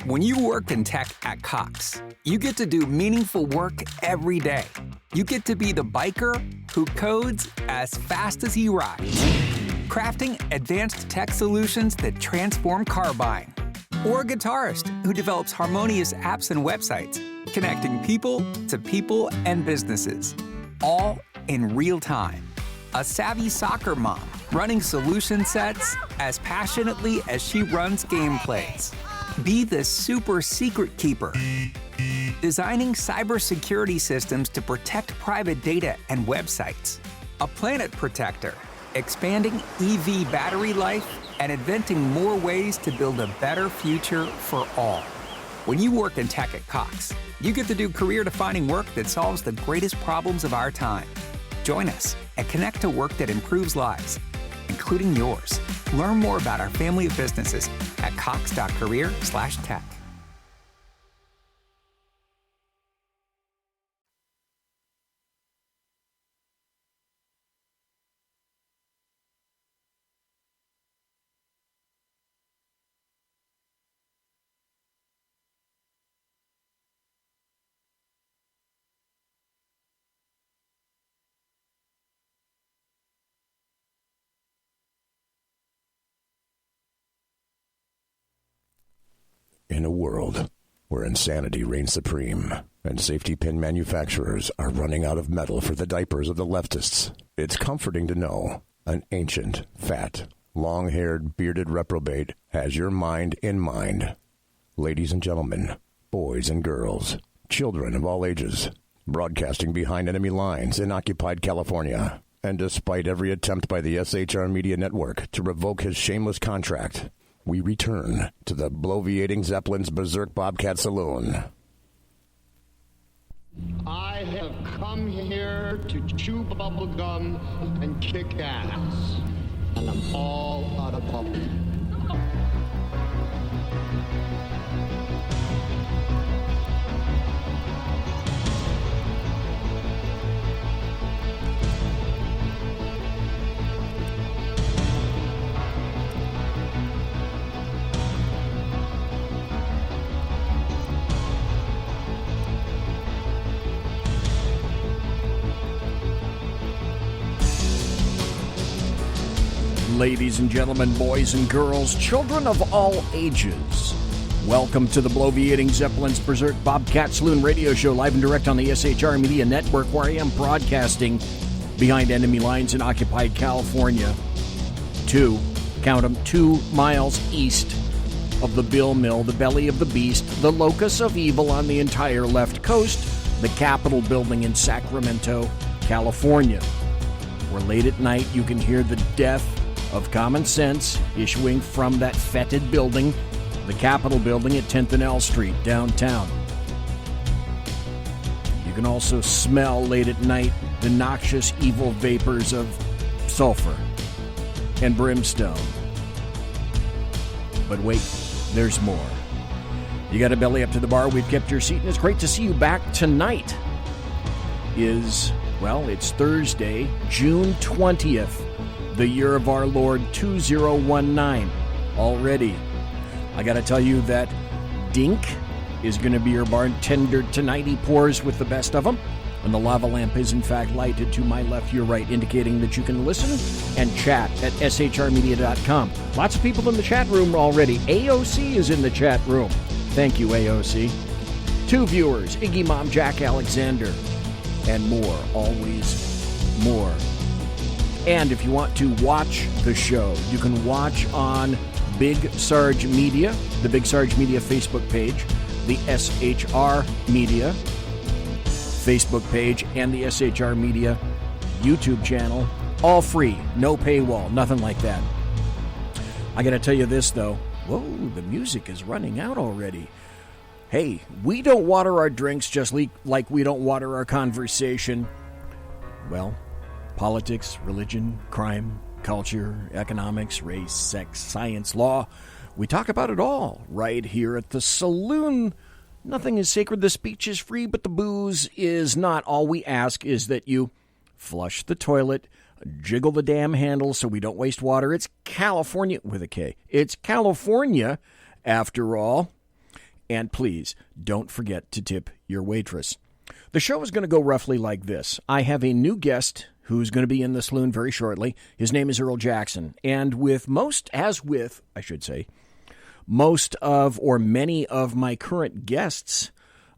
When you work in tech at Cox, you get to do meaningful work every day. You get to be the biker who codes as fast as he rides, crafting advanced tech solutions that transform car buying, or a guitarist who develops harmonious apps and websites, connecting people to people and businesses, all in real time. A savvy soccer mom running solution sets as passionately as she runs gameplays. Be the super secret keeper, designing cybersecurity systems to protect private data and websites. A planet protector, expanding EV battery life and inventing more ways to build a better future for all. When you work in tech at Cox, you get to do career-defining work that solves the greatest problems of our time. Join us and connect to work that improves lives, including yours. Learn more about our family of businesses at cox.career/tech. In a world where insanity reigns supreme and safety pin manufacturers are running out of metal for the diapers of the leftists, it's comforting to know an ancient, fat, long-haired, bearded reprobate has your mind in mind. Ladies and gentlemen, boys and girls, children of all ages, broadcasting behind enemy lines in occupied California, and despite every attempt by the SHR Media Network to revoke his shameless contract, we return to the bloviating Zeppelin's Berserk Bobcat Saloon. I have come here to chew bubblegum and kick ass, and I'm all out of bubblegum. Ladies and gentlemen, boys and girls, children of all ages, welcome to the bloviating Zeppelin's Berserk Bobcat Saloon radio show, live and direct on the SHR Media Network, where I am broadcasting behind enemy lines in occupied California, count them, 2 miles east of the Bill Mill, the belly of the beast, the locus of evil on the entire left coast, the Capitol building in Sacramento, California, where late at night you can hear the death of common sense issuing from that fetid building, the Capitol building at 10th and L Street, downtown. You can also smell late at night the noxious evil vapors of sulfur and brimstone. But wait, there's more. You got to belly up to the bar. We've kept your seat, and it's great to see you back. Tonight is, well, it's Thursday, June 20th. The year of our Lord 2019 already. I got to tell you that Dink is going to be your bartender tonight. He pours with the best of them. And the lava lamp is in fact lighted to my left, your right, indicating that you can listen and chat at shrmedia.com. Lots of people in the chat room already. AOC is in the chat room. Thank you, AOC. 2 viewers, Iggy Mom, Jack Alexander, and more. Always more. And if you want to watch the show, you can watch on Big Sarge Media, the Big Sarge Media Facebook page, the SHR Media Facebook page, and the SHR Media YouTube channel. All free, no paywall, nothing like that. I got to tell you this, though. Whoa, the music is running out already. Hey, we don't water our drinks just like we don't water our conversation. Well, politics, religion, crime, culture, economics, race, sex, science, law. We talk about it all right here at the saloon. Nothing is sacred. The speech is free, but the booze is not. All we ask is that you flush the toilet, jiggle the damn handle so we don't waste water. It's California with a K. It's California, after all. And please, don't forget to tip your waitress. The show is going to go roughly like this. I have a new guest who's going to be in the saloon very shortly. His name is EARL JACKSON. And most of or many of my current guests,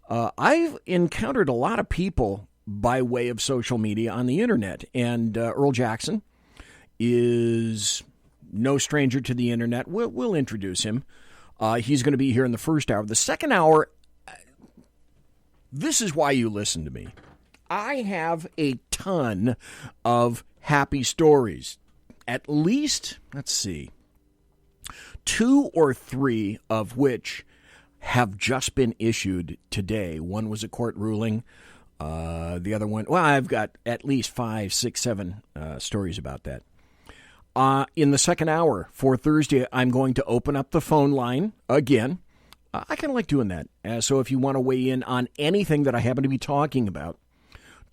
I've encountered a lot of people by way of social media on the internet. And EARL JACKSON is no stranger to the internet. We'll introduce him. He's going to be here in the first hour. The second hour, this is why you listen to me. I have a ton of happy stories. At least, 2 or 3 of which have just been issued today. One was a court ruling. The other one, I've got at least 5, 6, 7 stories about that. In the second hour for Thursday, I'm going to open up the phone line again. I kind of like doing that. So if you want to weigh in on anything that I happen to be talking about,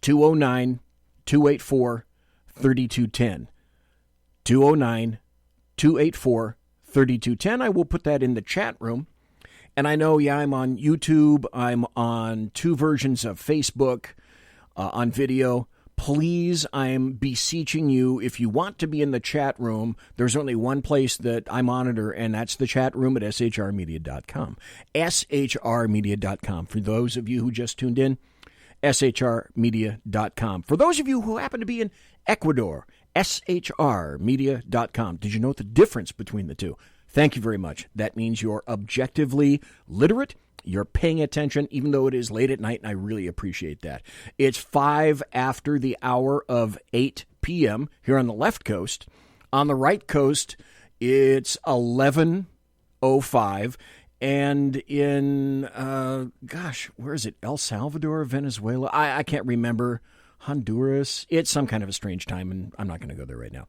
209-284-3210. 209-284-3210. I will put that in the chat room. And I know, I'm on YouTube. I'm on 2 versions of Facebook on video. Please, I'm beseeching you, if you want to be in the chat room, there's only one place that I monitor, and that's the chat room at shrmedia.com. shrmedia.com. For those of you who just tuned in, shrmedia.com. For those of you who happen to be in Ecuador, shrmedia.com. Did you note the difference between the two? Thank you very much. That means you're objectively literate. You're paying attention, even though it is late at night, and I really appreciate that. It's 5 after the hour of 8 p.m. here on the left coast. On the right coast, it's 11:05. And in, where is it? El Salvador, Venezuela? I can't remember. Honduras? It's some kind of a strange time, and I'm not going to go there right now.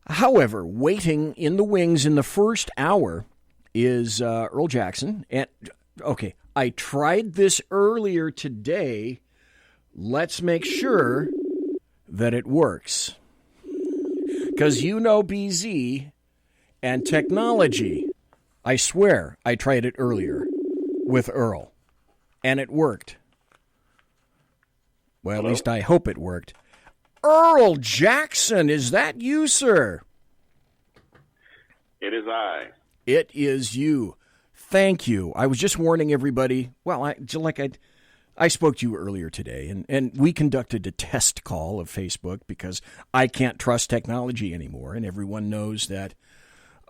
However, waiting in the wings in the first hour is EARL JACKSON. And, okay, I tried this earlier today. Let's make sure that it works. Because BZ and technology. I swear I tried it earlier with EARL, and it worked. Well, at least I hope it worked. EARL JACKSON, is that you, sir? It is I. It is you. Thank you. I was just warning everybody. Well, I spoke to you earlier today, and we conducted a test call of Facebook because I can't trust technology anymore, and everyone knows that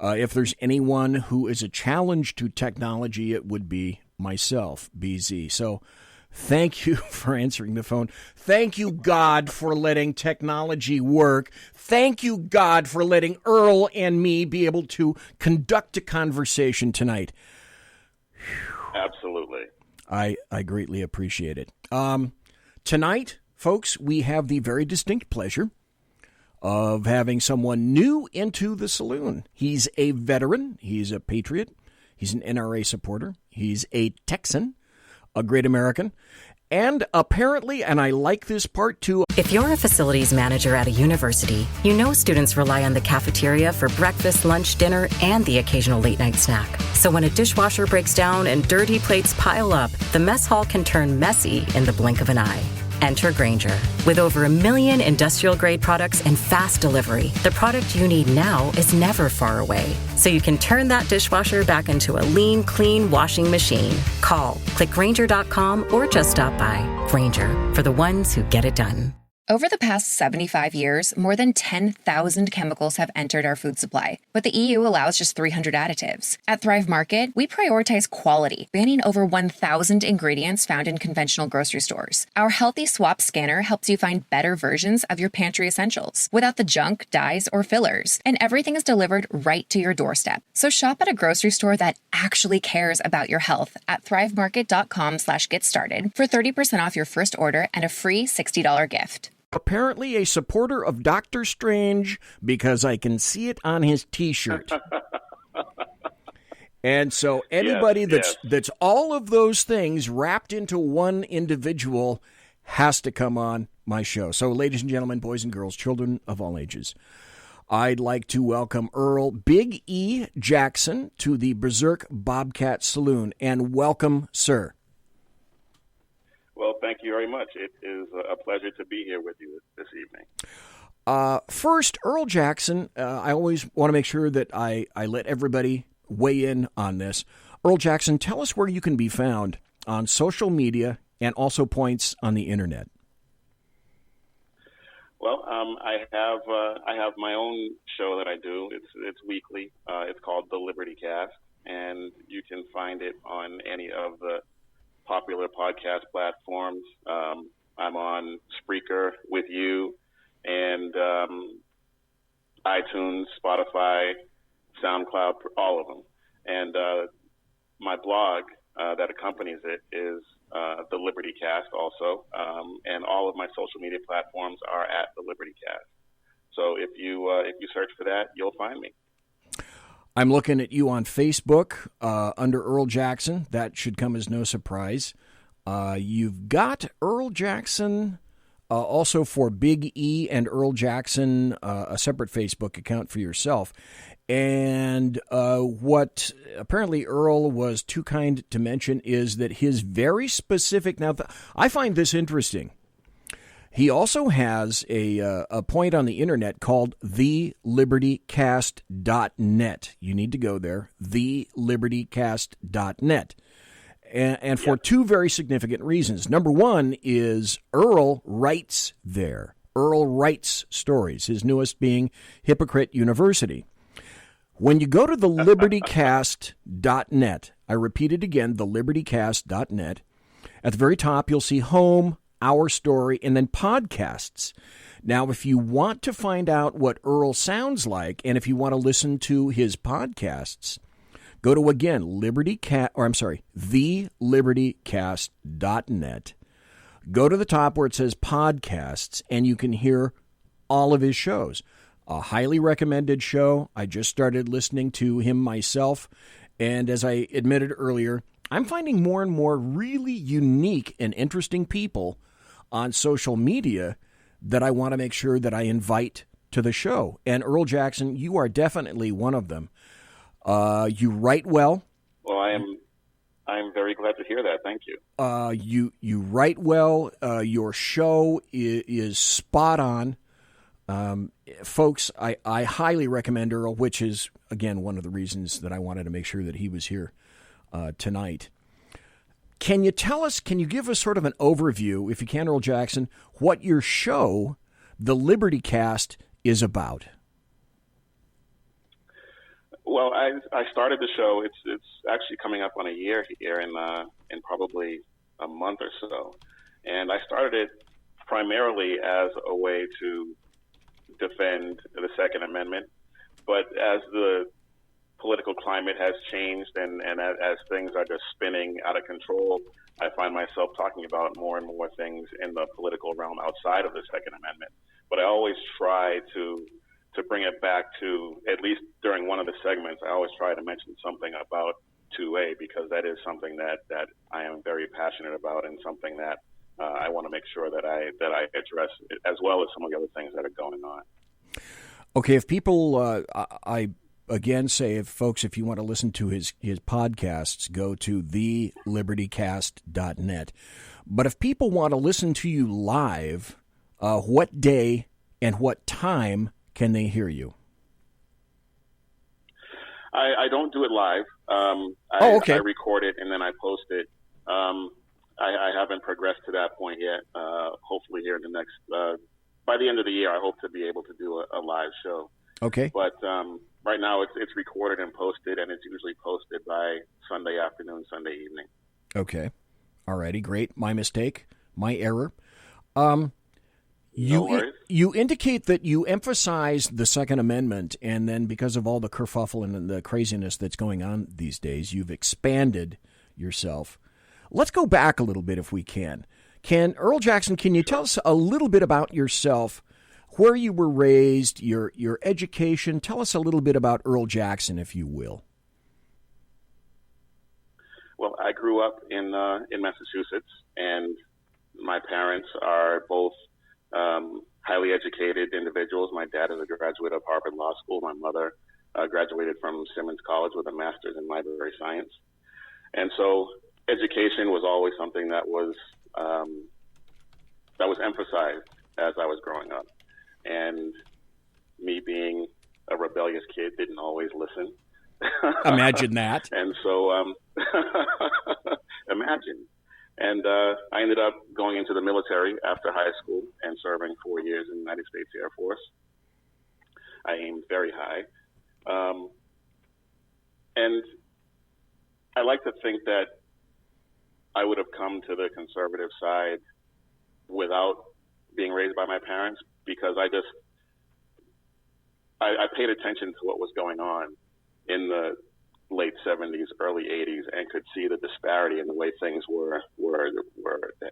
if there's anyone who is a challenge to technology, it would be myself, BZ. So thank you for answering the phone. Thank you, God, for letting technology work. Thank you, God, for letting EARL and me be able to conduct a conversation tonight. Absolutely. I greatly appreciate it. Tonight, folks, we have the very distinct pleasure of having someone new into the saloon. He's a veteran. He's a patriot. He's an NRA supporter. He's a Texan, a great American. And apparently, and I like this part too. If you're a facilities manager at a university, you know students rely on the cafeteria for breakfast, lunch, dinner, and the occasional late night snack. So when a dishwasher breaks down and dirty plates pile up, the mess hall can turn messy in the blink of an eye. Enter Grainger. With over 1 million industrial-grade products and fast delivery, the product you need now is never far away. So you can turn that dishwasher back into a lean, clean washing machine. Call, click Grainger.com, or just stop by. Grainger, for the ones who get it done. Over the past 75 years, more than 10,000 chemicals have entered our food supply, but the EU allows just 300 additives. At Thrive Market, we prioritize quality, banning over 1,000 ingredients found in conventional grocery stores. Our Healthy Swap scanner helps you find better versions of your pantry essentials without the junk, dyes, or fillers, and everything is delivered right to your doorstep. So shop at a grocery store that actually cares about your health at thrivemarket.com/get-started for 30% off your first order and a free $60 gift. Apparently a supporter of Doctor Strange because I can see it on his T-shirt. And so anybody that's all of those things wrapped into one individual has to come on my show. So ladies and gentlemen, boys and girls, children of all ages, I'd like to welcome Earl Big E Jackson to the Berserk Bobcat Saloon, and welcome, sir. Well, thank you very much. It is a pleasure to be here with you this evening. First, Earl Jackson, I always want to make sure that I let everybody weigh in on this. Earl Jackson, tell us where you can be found on social media and also points on the internet. Well, I have my own show that I do. It's weekly. It's called The Liberty Cast, and you can find it on any of the popular podcast platforms. I'm on Spreaker with you, and iTunes, Spotify, SoundCloud, all of them. And my blog that accompanies it is The Liberty Cast also, and all of my social media platforms are at The Liberty Cast. So if you search for that, you'll find me. I'm looking at you on Facebook under Earl Jackson. That should come as no surprise. You've got Earl Jackson also for Big E and Earl Jackson, a separate Facebook account for yourself. And what apparently Earl was too kind to mention is that his very specific... Now, I find this interesting. He also has a point on the internet called thelibertycast.net. You need to go there, thelibertycast.net. And for two very significant reasons. Number one is Earl writes there. Earl writes stories, his newest being Hypocrite University. When you go to thelibertycast.net, I repeat it again, thelibertycast.net, at the very top you'll see home, our story, and then podcasts. Now, if you want to find out what Earl sounds like, and if you want to listen to his podcasts, go to, again, thelibertycast.net. Go to the top where it says podcasts, and you can hear all of his shows. A highly recommended show. I just started listening to him myself, and as I admitted earlier, I'm finding more and more really unique and interesting people on social media that I want to make sure that I invite to the show. And Earl Jackson, you are definitely one of them. You write well. Well, I am very glad to hear that. Thank you. You write well. Your show is spot on. Folks, I highly recommend Earl, which is, again, one of the reasons that I wanted to make sure that he was here tonight. Can you give us sort of an overview, if you can, Earl Jackson, what your show, The Liberty Cast, is about? Well, I started the show. It's actually coming up on a year here in probably a month or so, and I started it primarily as a way to defend the Second Amendment. But as the political climate has changed and as things are just spinning out of control, I find myself talking about more and more things in the political realm outside of the Second Amendment. But I always try to bring it back to, at least during one of the segments, I always try to mention something about Tue, because that is something that I am very passionate about, and something that I want to make sure that I address, as well as some of the other things that are going on. Okay, if people, I again say, if you want to listen to his podcasts, go to thelibertycast.net. But if people want to listen to you live, what day and what time can they hear you? I don't do it live. Okay. I record it and then I post it. I haven't progressed to that point yet. Hopefully here in the next, by the end of the year, I hope to be able to do a live show. Okay. But right now it's recorded and posted, and it's usually posted by Sunday afternoon, Sunday evening. Okay. All righty. Great. My mistake. My error. No worries. You indicate that you emphasize the Second Amendment, and then because of all the kerfuffle and the craziness that's going on these days, you've expanded yourself. Let's go back a little bit if we can. Earl Jackson, can you tell us a little bit about yourself, where you were raised, your education? Tell us a little bit about Earl Jackson, if you will. Well, I grew up in Massachusetts, and my parents are both highly educated individuals. My dad is a graduate of Harvard Law School. My mother graduated from Simmons College with a master's in library science. And so education was always something that was emphasized as I was growing up. And me being a rebellious kid didn't always listen. Imagine that. And so, imagine. And I ended up going into the military after high school and serving 4 years in the United States Air Force. I aimed very high. And I like to think that I would have come to the conservative side without being raised by my parents, because I paid attention to what was going on in the late 70s, early 80s, and could see the disparity in the way things were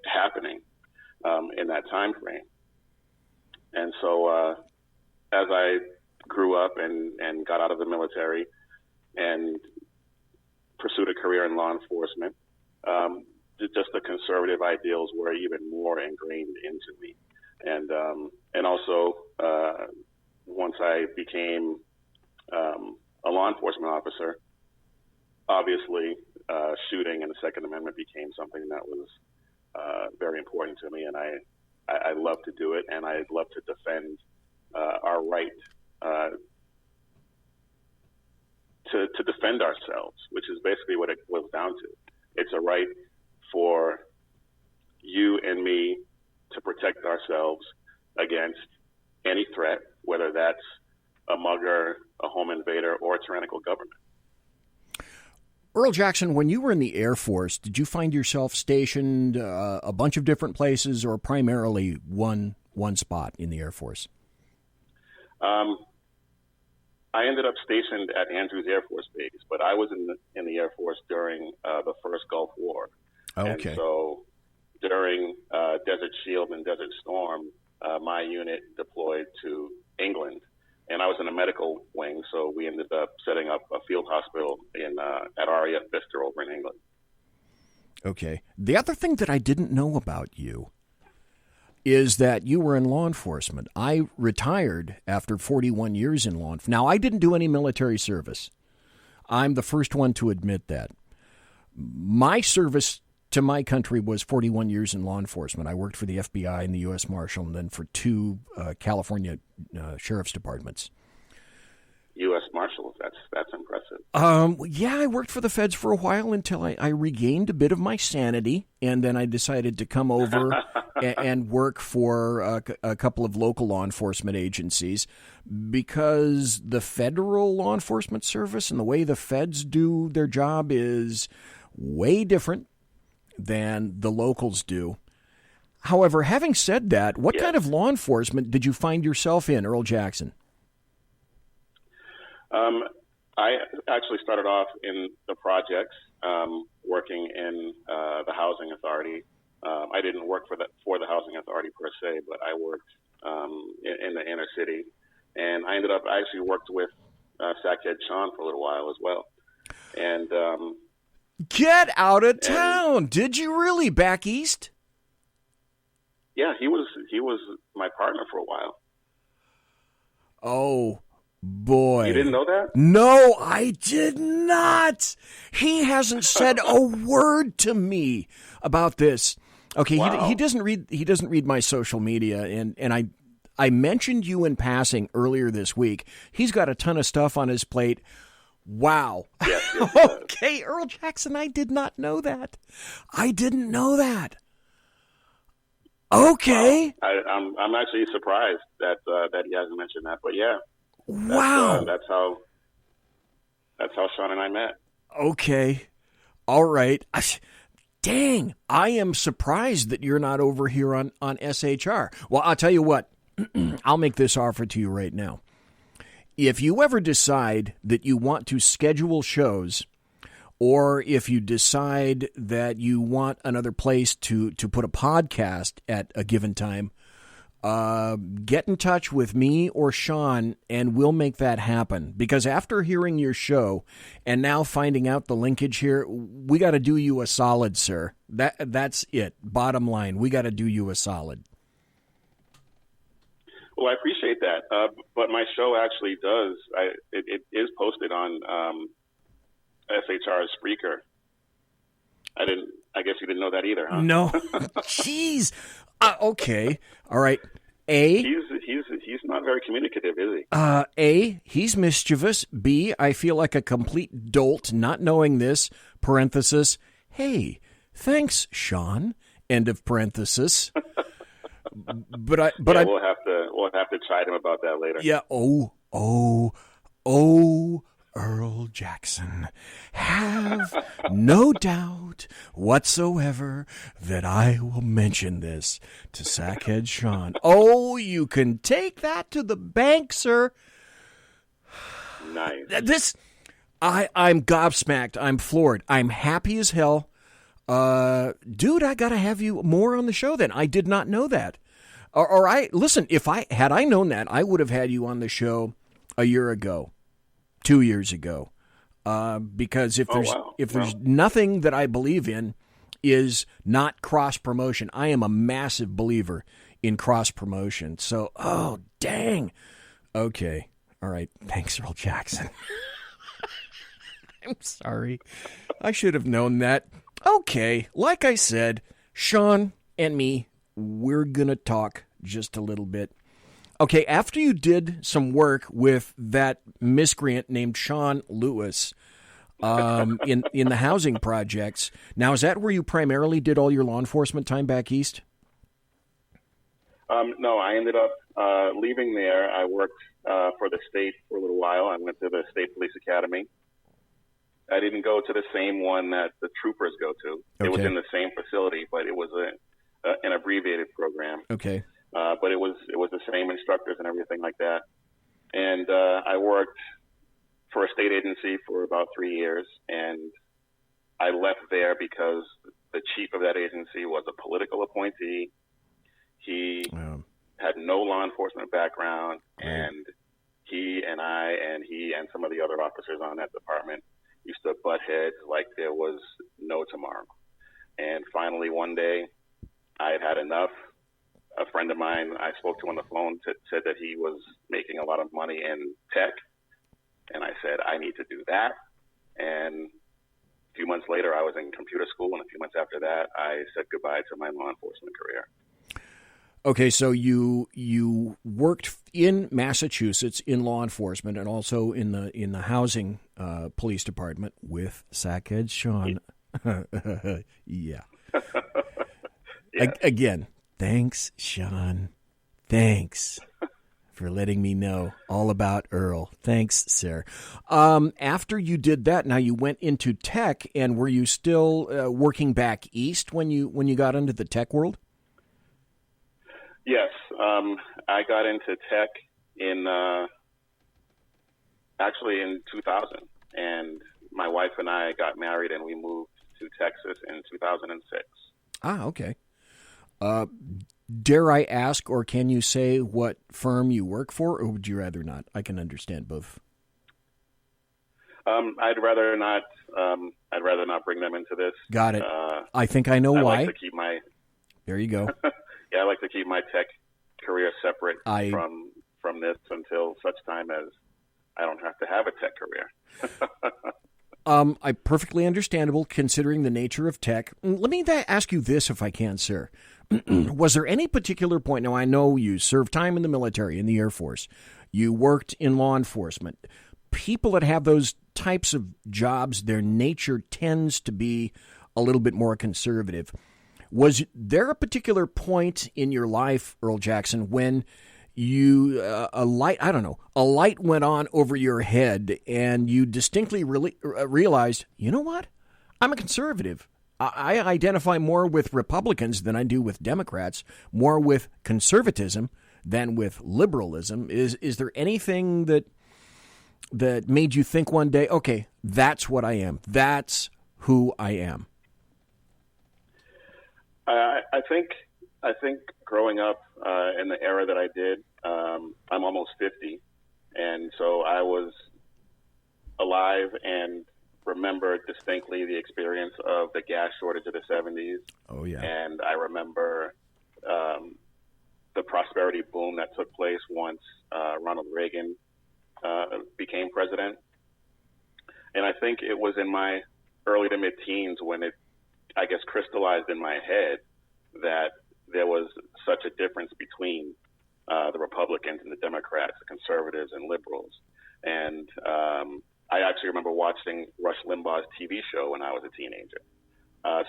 happening in that time frame. And so as I grew up and got out of the military and pursued a career in law enforcement, just the conservative ideals were even more ingrained into me. And also, once I became a law enforcement officer, obviously, shooting and the Second Amendment became something that was very important to me, and I love to do it, and I love to defend our right to defend ourselves, which is basically what it boils down to. It's a right for you and me to protect ourselves against any threat, whether that's a mugger, a home invader, or a tyrannical government. Earl Jackson, when you were in the Air Force, did you find yourself stationed a bunch of different places, or primarily one spot in the Air Force? I ended up stationed at Andrews Air Force Base, but I was in the Air Force during the first Gulf War. Okay. And so during Desert Shield and Desert Storm, my unit deployed to England, and I was in a medical wing, so we ended up setting up a field hospital at RAF Bicester over in England. Okay. The other thing that I didn't know about you is that you were in law enforcement. I retired after 41 years in law enforcement. Now, I didn't do any military service. I'm the first one to admit that. My service to my country was 41 years in law enforcement. I worked for the FBI and the U.S. Marshal, and then for two California sheriff's departments. U.S. Marshals, that's impressive. Yeah, I worked for the feds for a while until I regained a bit of my sanity, and then I decided to come over and work for a couple of local law enforcement agencies, because the federal law enforcement service and the way the feds do their job is way different than the locals do. However, having said that, what kind of law enforcement did you find yourself in, Earl Jackson? I actually started off in the projects, working in the housing authority. I didn't work for the housing authority per se, but I worked in the inner city, and I actually worked with Sackhead Sean for a little while as well. And get out of town! Did you really? Back east? Yeah, he was my partner for a while. Oh, boy. You didn't know that? No, I did not. He hasn't said a word to me about this. Okay, wow. He doesn't read my social media, and I mentioned you in passing earlier this week. He's got a ton of stuff on his plate. Wow. Yes, okay, Earl Jackson, I did not know that. I didn't know that. Okay. I'm actually surprised that he hasn't mentioned that, but yeah. Wow. That's how Sean and I met. Okay. All right. Dang, I am surprised that you're not over here on SHR. Well, I'll tell you what. I'll make this offer to you right now. If you ever decide that you want to schedule shows, or if you decide that you want another place to put a podcast at a given time, get in touch with me or Sean, and we'll make that happen. Because after hearing your show and now finding out the linkage here, we got to do you a solid, sir. That's it. Bottom line, we got to do you a solid. Well, I appreciate that. But my show actually does. It is posted on SHR Spreaker. I guess you didn't know that either, huh? No. Jeez. Okay. All right. A. He's not very communicative, is he? A. He's mischievous. B. I feel like a complete dolt not knowing this. Parenthesis. Hey, thanks, Sean. End of parenthesis. But we'll have to chide him about that later. Yeah. Earl Jackson, have no doubt whatsoever that I will mention this to Sackhead Sean. Oh, you can take that to the bank, sir. Nice. I'm gobsmacked. I'm floored. I'm happy as hell. Dude, I got to have you more on the show then. I did not know that. Listen, had I known that, I would have had you on the show a year ago. 2 years ago, because if there's nothing that I believe in is not cross promotion. I am a massive believer in cross promotion. So, dang. Okay. All right. Thanks, Earl Jackson. I'm sorry. I should have known that. Okay. Like I said, Sean and me, we're going to talk just a little bit. Okay, after you did some work with that miscreant named Sean Lewis in the housing projects, now is that where you primarily did all your law enforcement time back east? No, I ended up leaving there. I worked for the state for a little while. I went to the State Police Academy. I didn't go to the same one that the troopers go to. Okay. It was in the same facility, but it was an abbreviated program. Okay. But it was the same instructors and everything like that. And I worked for a state agency for about 3 years, and I left there because the chief of that agency was a political appointee. He had no law enforcement background, and he and some of the other officers on that department used to butt heads like there was no tomorrow. And finally, one day, I had enough. A friend of mine I spoke to on the phone said that he was making a lot of money in tech. And I said, I need to do that. And a few months later, I was in computer school. And a few months after that, I said goodbye to my law enforcement career. Okay, so you worked in Massachusetts in law enforcement and also in the housing police department with Sackhead Sean. Yeah. Again, thanks, Sean. Thanks for letting me know all about Earl. Thanks, sir. After you did that, now you went into tech, and were you still working back east when you got into the tech world? Yes, I got into tech in 2000, and my wife and I got married, and we moved to Texas in 2006. Ah, okay. Dare I ask, or can you say what firm you work for, or would you rather not? I can understand both. I'd rather not. I'd rather not bring them into this. Got it. I think I know why. Like to keep my. There you go. Yeah, I like to keep my tech career separate from this until such time as I don't have to have a tech career. I perfectly understandable considering the nature of tech. Let me ask you this, if I can, sir. Was there any particular point? Now, I know you served time in the military, in the Air Force. You worked in law enforcement. People that have those types of jobs, their nature tends to be a little bit more conservative. Was there a particular point in your life, Earl Jackson, when you a light went on over your head and you distinctly realized, you know what? I'm a conservative. I identify more with Republicans than I do with Democrats, more with conservatism than with liberalism. Is there anything that made you think one day, okay, that's what I am. That's who I am? I think growing up in the era that I did, I'm almost 50, and so I was alive and remember distinctly the experience of the gas shortage of the 70s. Oh, yeah. And I remember the prosperity boom that took place once Ronald Reagan became president. And I think it was in my early to mid-teens when it, I guess, crystallized in my head that there was such a difference between the Republicans and the Democrats, the conservatives and liberals. And I actually remember watching Rush Limbaugh's TV show when I was a teenager.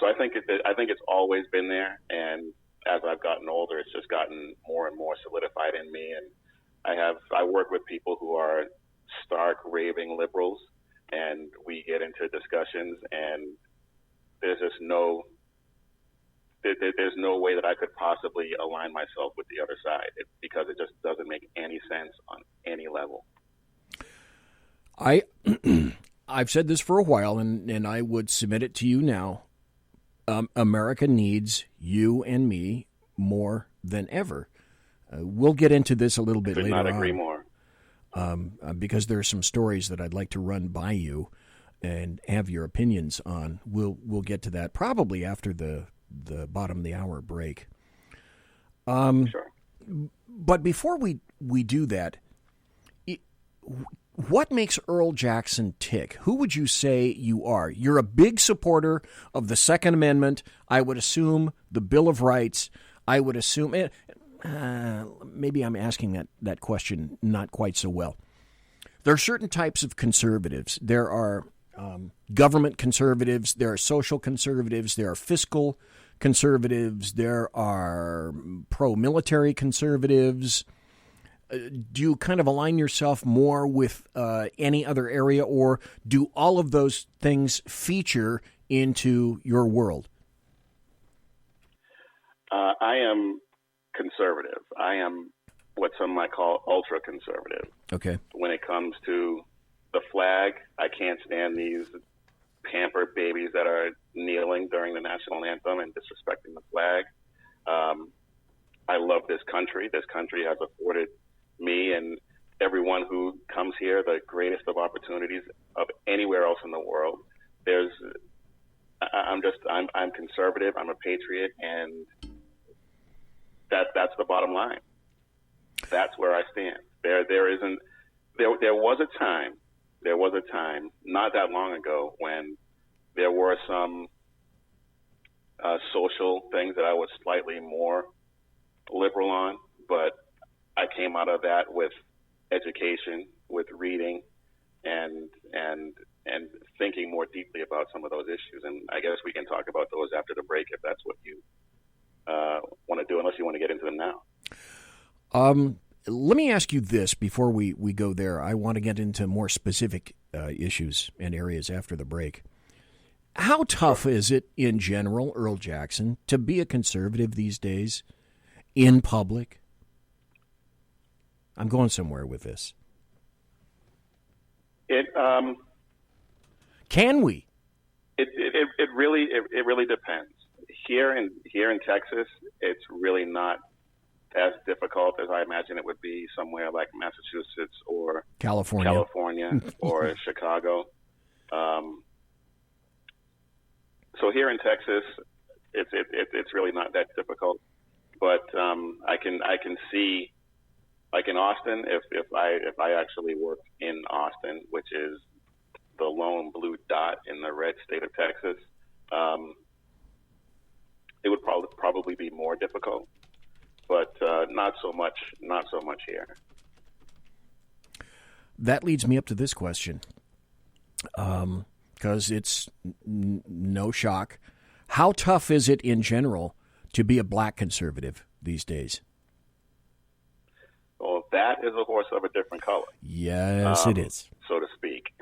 So I think it's always been there, and as I've gotten older, it's just gotten more and more solidified in me. And I work with people who are stark raving liberals, and we get into discussions, and there's just there's no way that I could possibly align myself with the other side because it just doesn't make any sense on any level. I've said this for a while, and I would submit it to you now. America needs you and me more than ever. We'll get into this a little bit later on. Could not agree more. Because there are some stories that I'd like to run by you and have your opinions on. We'll get to that probably after the bottom of the hour break. Sure. But before we do that, what makes Earl Jackson tick? Who would you say you are? You're a big supporter of the Second Amendment. I would assume the Bill of Rights. I would assume maybe I'm asking that question not quite so well. There are certain types of conservatives. There are government conservatives. There are social conservatives. There are fiscal conservatives. There are pro-military conservatives. Do you kind of align yourself more with any other area, or do all of those things feature into your world? I am conservative. I am what some might call ultra-conservative. Okay. When it comes to the flag, I can't stand these pampered babies that are kneeling during the national anthem and disrespecting the flag. I love this country. This country has afforded me and everyone who comes here the greatest of opportunities of anywhere else in the world. I'm conservative. I'm a patriot, and that's the bottom line. That's where I stand. There was a time not that long ago when there were some social things that I was slightly more liberal on, but I came out of that with education, with reading, and thinking more deeply about some of those issues. And I guess we can talk about those after the break if that's what you want to do, unless you want to get into them now. Let me ask you this before we go there. I want to get into more specific issues and areas after the break. How tough is it in general, Earl Jackson, to be a conservative these days in public? I'm going somewhere with this. Can we? It really depends. Here in Texas, it's really not as difficult as I imagine it would be somewhere like Massachusetts or California or Chicago. So here in Texas, it's really not that difficult. But I can see, like in Austin, if I actually worked in Austin, which is the lone blue dot in the red state of Texas, it would probably be more difficult, but not so much here. That leads me up to this question, because it's no shock. How tough is it in general to be a black conservative these days? Well, that is a horse of a different color. Yes, it is, so to speak.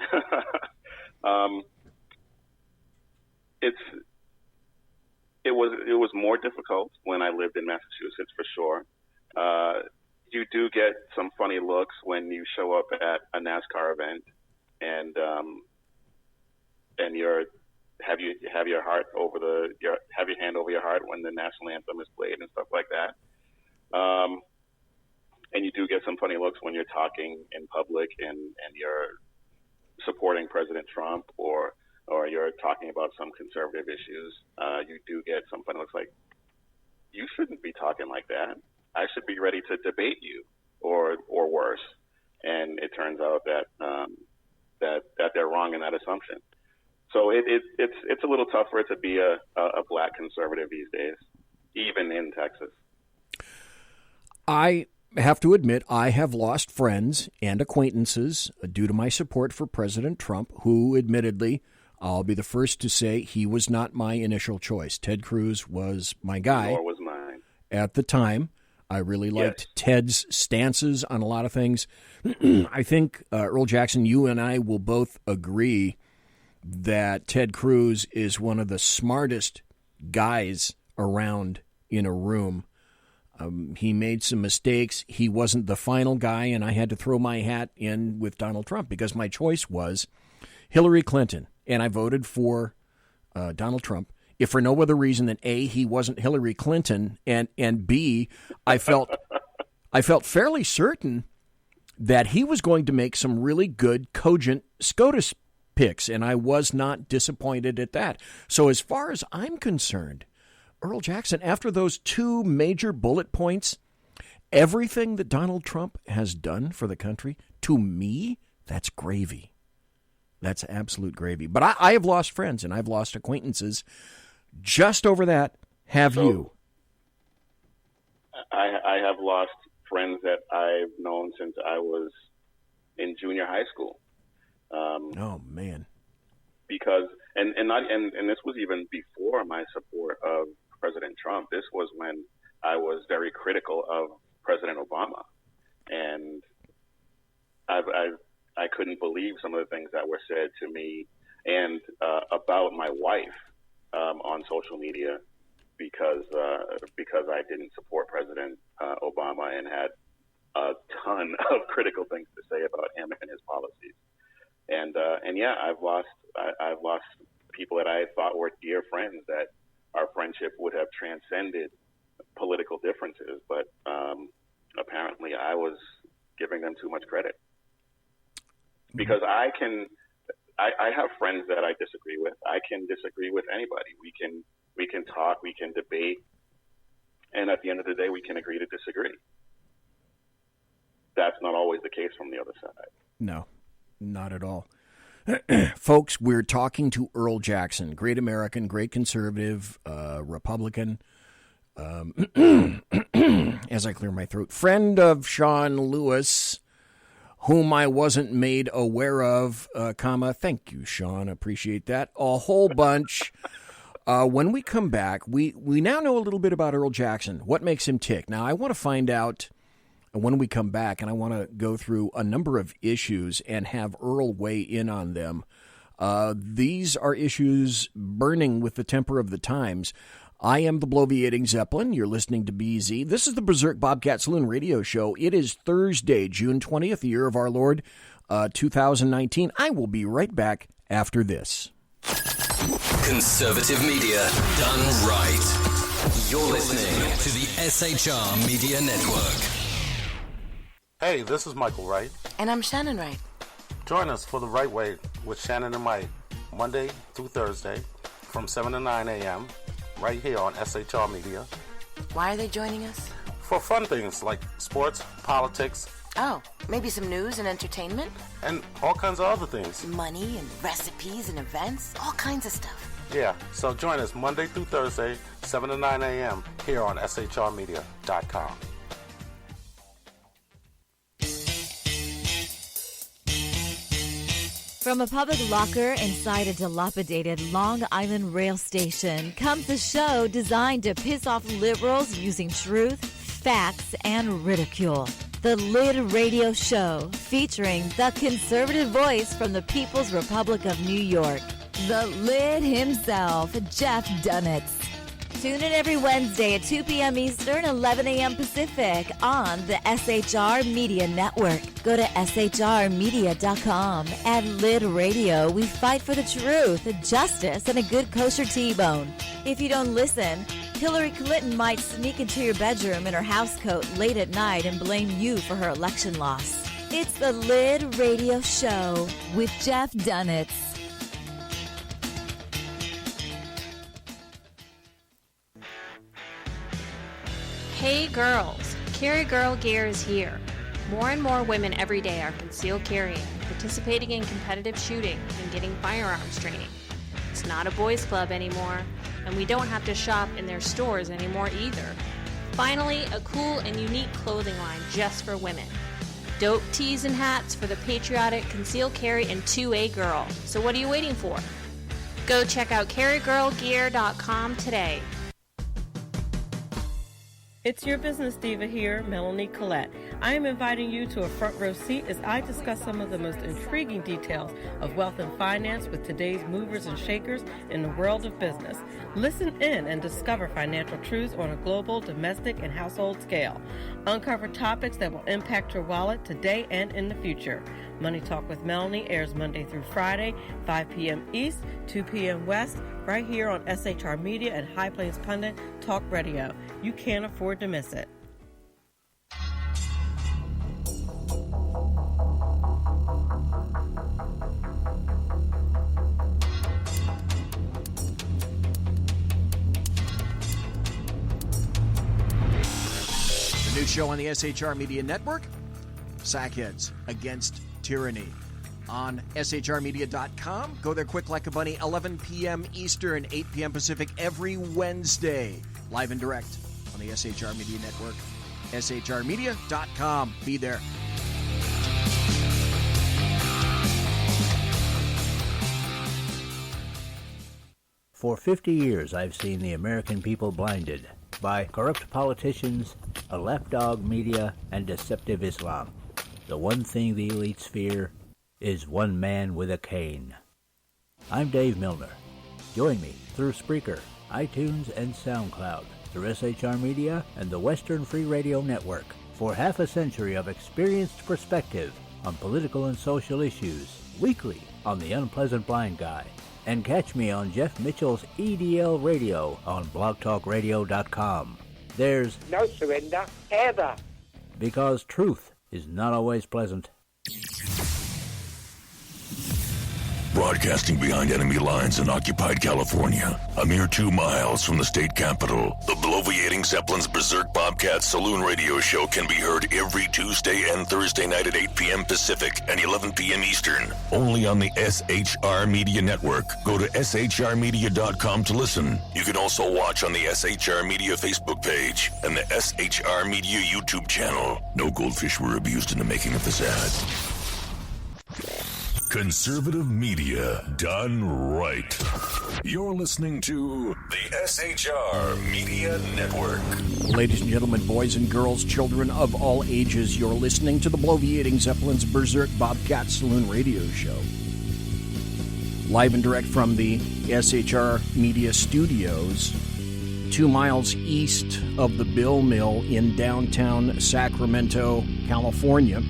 It was more difficult when I lived in Massachusetts, for sure. You do get some funny looks when you show up at a NASCAR event and have your heart have your hand over your heart when the national anthem is played and stuff like that. And you do get some funny looks when you're talking in public and you're supporting President Trump or you're talking about some conservative issues. You do get some funny looks like, you shouldn't be talking like that. I should be ready to debate you, or worse. And it turns out that that they're wrong in that assumption. So it's a little tougher to be a black conservative these days, even in Texas. I have to admit, I have lost friends and acquaintances due to my support for President Trump, who, admittedly, I'll be the first to say he was not my initial choice. Ted Cruz was my guy. Nor was mine. At the time, I really liked Ted's stances on a lot of things. I think, Earl Jackson, you and I will both agree that Ted Cruz is one of the smartest guys around in a room. He made some mistakes. He wasn't the final guy, and I had to throw my hat in with Donald Trump because my choice was Hillary Clinton, and I voted for Donald Trump. If for no other reason than A, he wasn't Hillary Clinton, and B, I felt fairly certain that he was going to make some really good, cogent SCOTUS picks, and I was not disappointed at that. So as far as I'm concerned, Earl Jackson, after those two major bullet points, everything that Donald Trump has done for the country, to me, that's gravy. That's absolute gravy. But I have lost friends and I've lost acquaintances just over that. Have you? I have lost friends that I've known since I was in junior high school. Oh man! Because and this was even before my support of President Trump. This was when I was very critical of President Obama, and I couldn't believe some of the things that were said to me and about my wife on social media because I didn't support President Obama and had a ton of critical things to say about him and his policies. And yeah, I've lost people that I thought were dear friends, that our friendship would have transcended political differences, but apparently I was giving them too much credit. Because I have friends that I disagree with. I can disagree with anybody. We can talk, we can debate, and at the end of the day, we can agree to disagree. That's not always the case from the other side. No, not at all. Folks, we're talking to Earl Jackson, great American, great conservative, Republican, as I clear my throat, friend of Sean Lewis, whom I wasn't made aware of, thank you, Sean, appreciate that, a whole bunch. When we come back, we now know a little bit about Earl Jackson, what makes him tick. Now, I want to find out when we come back, and I want to go through a number of issues and have Earl weigh in on them. These are issues burning with the temper of the times. I am the bloviating Zeppelin. You're listening to BZ. This is the Berserk Bobcat Saloon radio show. It is Thursday, June 20th, the year of our Lord, 2019. I will be right back after this. Conservative media done right. You're listening to the SHR Media Network. Hey, this is Michael Wright. And I'm Shannon Wright. Join us for The Right Way with Shannon and Mike, Monday through Thursday from 7 to 9 a.m. right here on SHR Media. Why are they joining us? For fun things like sports, politics. Oh, maybe some news and entertainment? And all kinds of other things. Money and recipes and events, all kinds of stuff. Yeah, so join us Monday through Thursday, 7 to 9 a.m. here on shrmedia.com. From a public locker inside a dilapidated Long Island rail station comes a show designed to piss off liberals using truth, facts, and ridicule. The Lid Radio Show, featuring the conservative voice from the People's Republic of New York, the Lid himself, Jeff Dunitz. Tune in every Wednesday at 2 p.m. Eastern, 11 a.m. Pacific on the SHR Media Network. Go to shrmedia.com. At Lid Radio, we fight for the truth, justice, and a good kosher T-bone. If you don't listen, Hillary Clinton might sneak into your bedroom in her housecoat late at night and blame you for her election loss. It's the Lid Radio Show with Jeff Dunitz. Hey girls, Carry Girl gear is here. More and more women every day are concealed carrying, participating in competitive shooting, and getting firearms training. It's not a boys' club anymore, and we don't have to shop in their stores anymore either. Finally, a cool and unique clothing line just for women. Dope tees and hats for the patriotic concealed carry and 2A girl. So what are you waiting for? Go check out carrygirlgear.com today. It's your business diva here, Melanie Collette. I am inviting you to a front row seat as I discuss some of the most intriguing details of wealth and finance with today's movers and shakers in the world of business. Listen in and discover financial truths on a global, domestic, and household scale. Uncover topics that will impact your wallet today and in the future. Money Talk with Melanie airs Monday through Friday, 5 p.m. East, 2 p.m. West, right here on SHR Media and High Plains Pundit Talk Radio. You can't afford to miss it. The new show on the SHR Media Network, Sackheads Against Tyranny. On shrmedia.com. Go there quick like a bunny, 11 p.m. Eastern, 8 p.m. Pacific, every Wednesday. Live and direct on the SHR Media Network. shrmedia.com. Be there. For 50 years, I've seen the American people blinded by corrupt politicians, a lapdog media, and deceptive Islam. The one thing the elites fear is one man with a cane. I'm Dave Milner. Join me through Spreaker, iTunes, and SoundCloud, through SHR Media and the Western Free Radio Network, for half a century of experienced perspective on political and social issues, weekly on The Unpleasant Blind Guy. And catch me on Jeff Mitchell's EDL Radio on blogtalkradio.com. There's no surrender, ever. Because truth is not always pleasant. Broadcasting behind enemy lines in occupied California, a mere 2 miles from the state capital, the bloviating Zeppelin's Berserk Bobcat Saloon radio show can be heard every Tuesday and Thursday night at 8 p.m. Pacific and 11 p.m. Eastern, only on the SHR Media Network. Go to shrmedia.com to listen. You can also watch on the SHR Media Facebook page and the SHR Media YouTube channel. No goldfish were abused in the making of this ad. Conservative media done right. You're listening to the SHR Media Network. Ladies and gentlemen, boys and girls, children of all ages, you're listening to the bloviating Zeppelin's Berserk Bobcat Saloon radio show. Live and direct from the SHR Media Studios, 2 miles east of the Bill Mill in downtown Sacramento, California.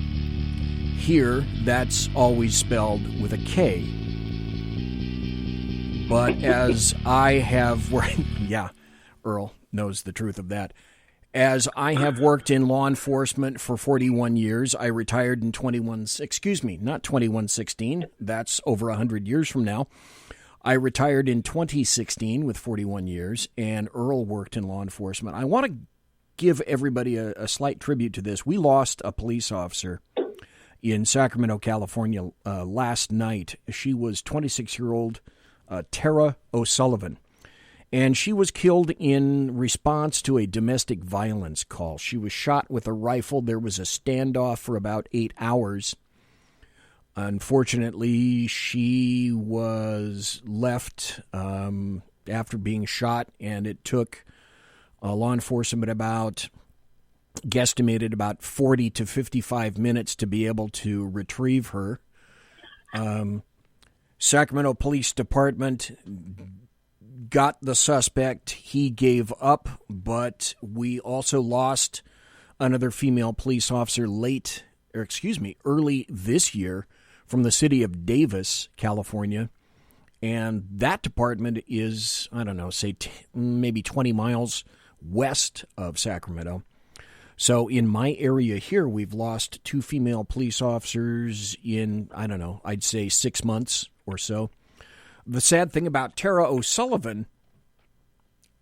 Here, that's always spelled with a K. But as I have worked... Yeah, Earl knows the truth of that. As I have worked in law enforcement for 41 years, I retired in 2116. That's over 100 years from now. I retired in 2016 with 41 years, and Earl worked in law enforcement. I want to give everybody a slight tribute to this. We lost a police officer in Sacramento, California, last night. She was 26-year-old Tara O'Sullivan, and she was killed in response to a domestic violence call. She was shot with a rifle. There was a standoff for about 8 hours. Unfortunately, she was left after being shot, and it took law enforcement guesstimated about 40 to 55 minutes to be able to retrieve her. Sacramento Police Department got the suspect. He gave up, but we also lost another female police officer early this year from the city of Davis, California. And that department is, maybe 20 miles west of Sacramento. So in my area here, we've lost 2 female police officers in, I'd say 6 months or so. The sad thing about Tara O'Sullivan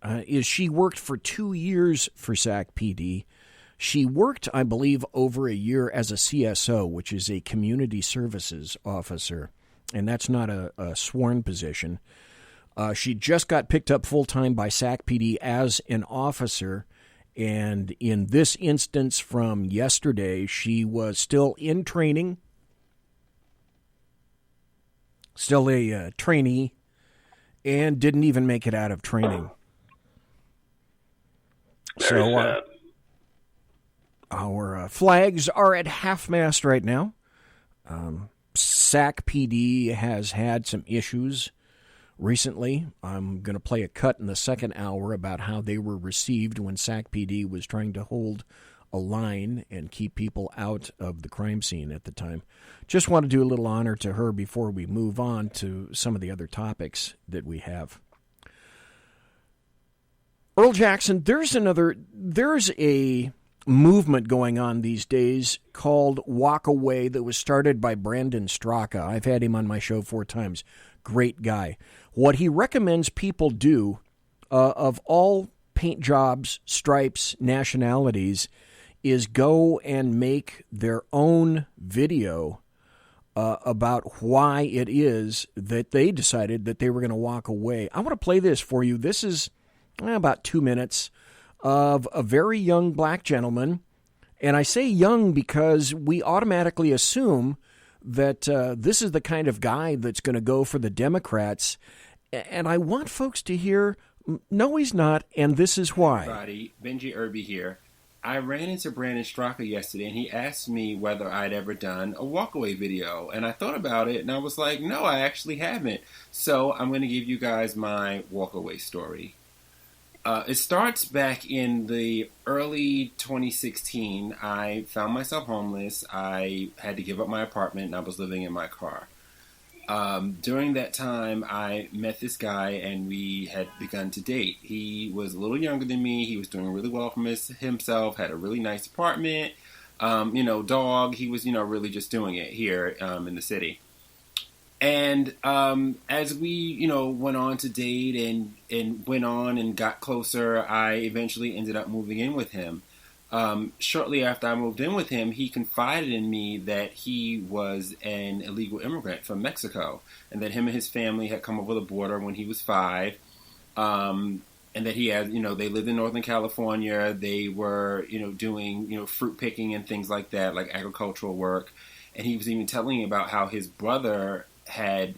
is she worked for 2 years for Sac PD. She worked, I believe, over a year as a CSO, which is a community services officer, and that's not a sworn position. She just got picked up full-time by SAC PD as an officer, and in this instance from yesterday, she was still in training, still a trainee, and didn't even make it out of training. So our flags are at half-mast right now. SAC PD has had some issues recently. I'm going to play a cut in the second hour about how they were received when SAC PD was trying to hold a line and keep people out of the crime scene at the time. Just want to do a little honor to her before we move on to some of the other topics that we have. Earl Jackson, there's a movement going on these days called Walk Away that was started by Brandon Straka. I've had him on my show 4 times. Great guy. What he recommends people do, of all paint jobs, stripes, nationalities, is go and make their own video about why it is that they decided that they were going to walk away. I want to play this for you. This is about 2 minutes of a very young black gentleman. And I say young because we automatically assume that this is the kind of guy that's going to go for the Democrats. And I want folks to hear, no, he's not, and this is why. Everybody, Benji Irby here. I ran into Brandon Straka yesterday, and he asked me whether I'd ever done a walkaway video. And I thought about it, and I was like, no, I actually haven't. So I'm going to give you guys my walkaway story. It starts back in the early 2016. I found myself homeless. I had to give up my apartment, and I was living in my car. During that time, I met this guy, and we had begun to date. He was a little younger than me. He was doing really well for himself, had a really nice apartment, dog. He was, really just doing it here in the city. And as we, went on to date and went on and got closer, I eventually ended up moving in with him. Shortly after I moved in with him, he confided in me that he was an illegal immigrant from Mexico, and that him and his family had come over the border when he was 5, and that he had, they lived in Northern California. They were, doing, fruit picking and things like that, like agricultural work. And he was even telling me about how his brother had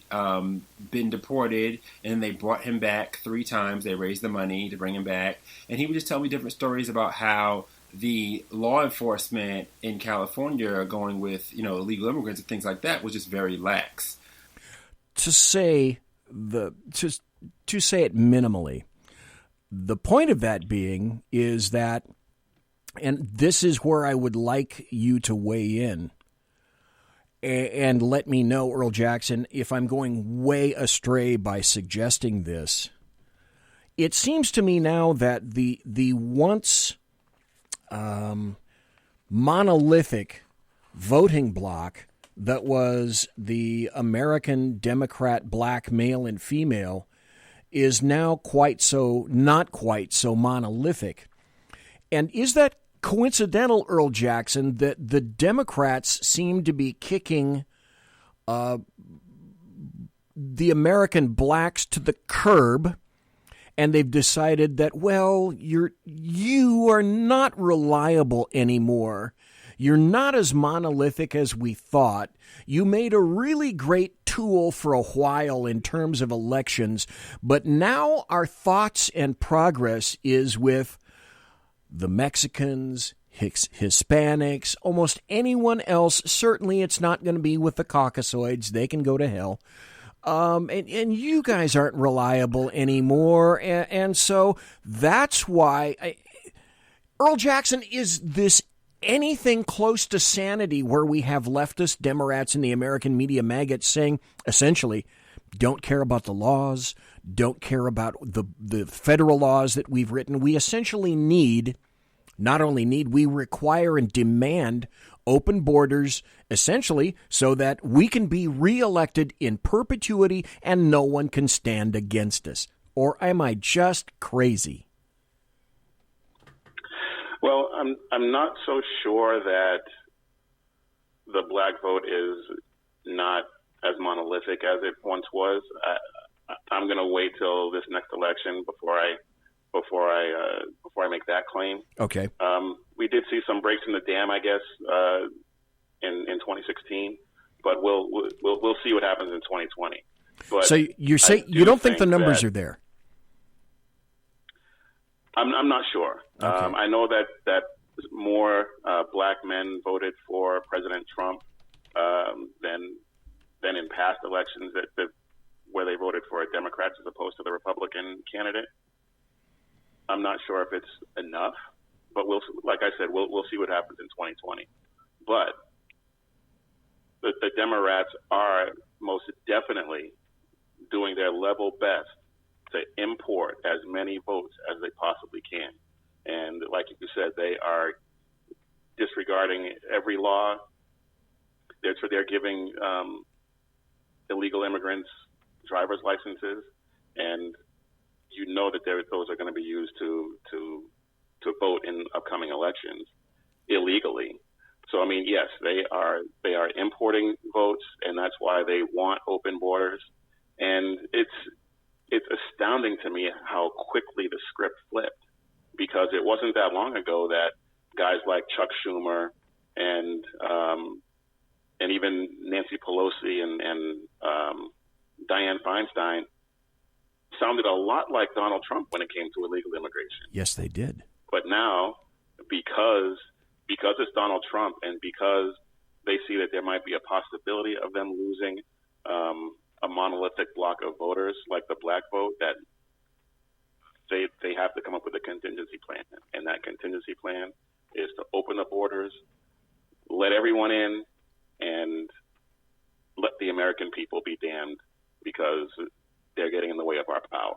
been deported, and they brought him back 3 times. They raised the money to bring him back. And he would just tell me different stories about how the law enforcement in California going with, illegal immigrants and things like that was just very lax. To say it minimally, the point of that being is that, and this is where I would like you to weigh in, and let me know, Earl Jackson, if I'm going way astray by suggesting this. It seems to me now that the once monolithic voting bloc that was the American Democrat black male and female is now not quite so monolithic. And is that coincidental, Earl Jackson, that the Democrats seem to be kicking the American blacks to the curb, and they've decided that, well, you are not reliable anymore. You're not as monolithic as we thought. You made a really great tool for a while in terms of elections, but now our thoughts and progress is with the Mexicans, Hispanics, almost anyone else. Certainly it's not going to be with the Caucasoids. They can go to hell. And you guys aren't reliable anymore. And so that's why, Earl Jackson, is this anything close to sanity where we have leftist Democrats in the American media maggots saying, essentially, don't care about the laws, don't care about the federal laws that we've written. We essentially we require and demand open borders, essentially, so that we can be reelected in perpetuity and no one can stand against us. Or am I just crazy? Well, I'm not so sure that the black vote is not as monolithic as it once was. I'm going to wait till this next election before I make that claim. Okay. We did see some breaks in the dam, I guess, in 2016, but we'll see what happens in 2020. But so you say you don't think the numbers are there? I'm not sure. Okay. I know that more black men voted for President Trump than in past elections where they voted for a Democrat as opposed to the Republican candidate. I'm not sure if it's enough, but like I said, we'll see what happens in 2020. But the Democrats are most definitely doing their level best to import as many votes as they possibly can. And like you said, they are disregarding every law. They're giving illegal immigrants driver's licenses, and you know that those are going to be used to vote in upcoming elections illegally. So I mean, yes, they are importing votes, and that's why they want open borders. And it's astounding to me how quickly the script flipped, because it wasn't that long ago that guys like Chuck Schumer and even Nancy Pelosi and Dianne Feinstein sounded a lot like Donald Trump when it came to illegal immigration. Yes, they did. But now, because it's Donald Trump, and because they see that there might be a possibility of them losing a monolithic block of voters like the black vote, that they have to come up with a contingency plan. And that contingency plan is to open the borders, let everyone in, and let the American people be damned, because they're getting in the way of our power.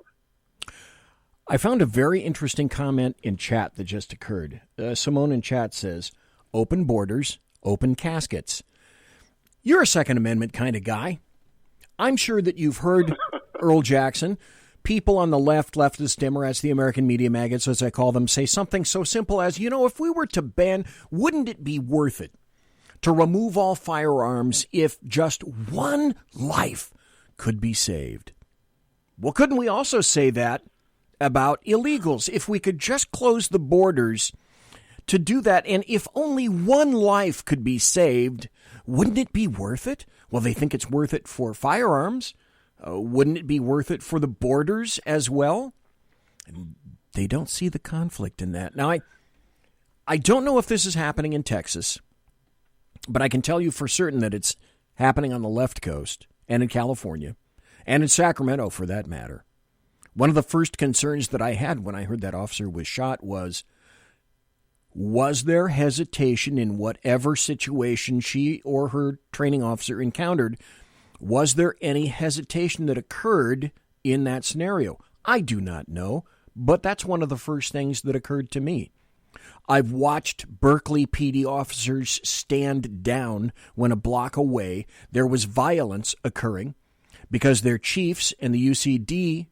I found a very interesting comment in chat that just occurred. Simone in chat says, open borders, open caskets. You're a Second Amendment kind of guy. I'm sure that you've heard EARL Jackson, people on the left, leftist Democrats, the American media maggots, as I call them, say something so simple as, if we were to ban, wouldn't it be worth it to remove all firearms if just one life could be saved? Well, couldn't we also say that about illegals? If we could just close the borders to do that, and if only one life could be saved, wouldn't it be worth it? Well, they think it's worth it for firearms. Wouldn't it be worth it for the borders as well? And they don't see the conflict in that. Now, I don't know if this is happening in Texas, but I can tell you for certain that it's happening on the left coast and in California and in Sacramento, for that matter. One of the first concerns that I had when I heard that officer was shot was there hesitation in whatever situation she or her training officer encountered? Was there any hesitation that occurred in that scenario? I do not know, but that's one of the first things that occurred to me. I've watched Berkeley PD officers stand down when a block away there was violence occurring because their chiefs and the UCD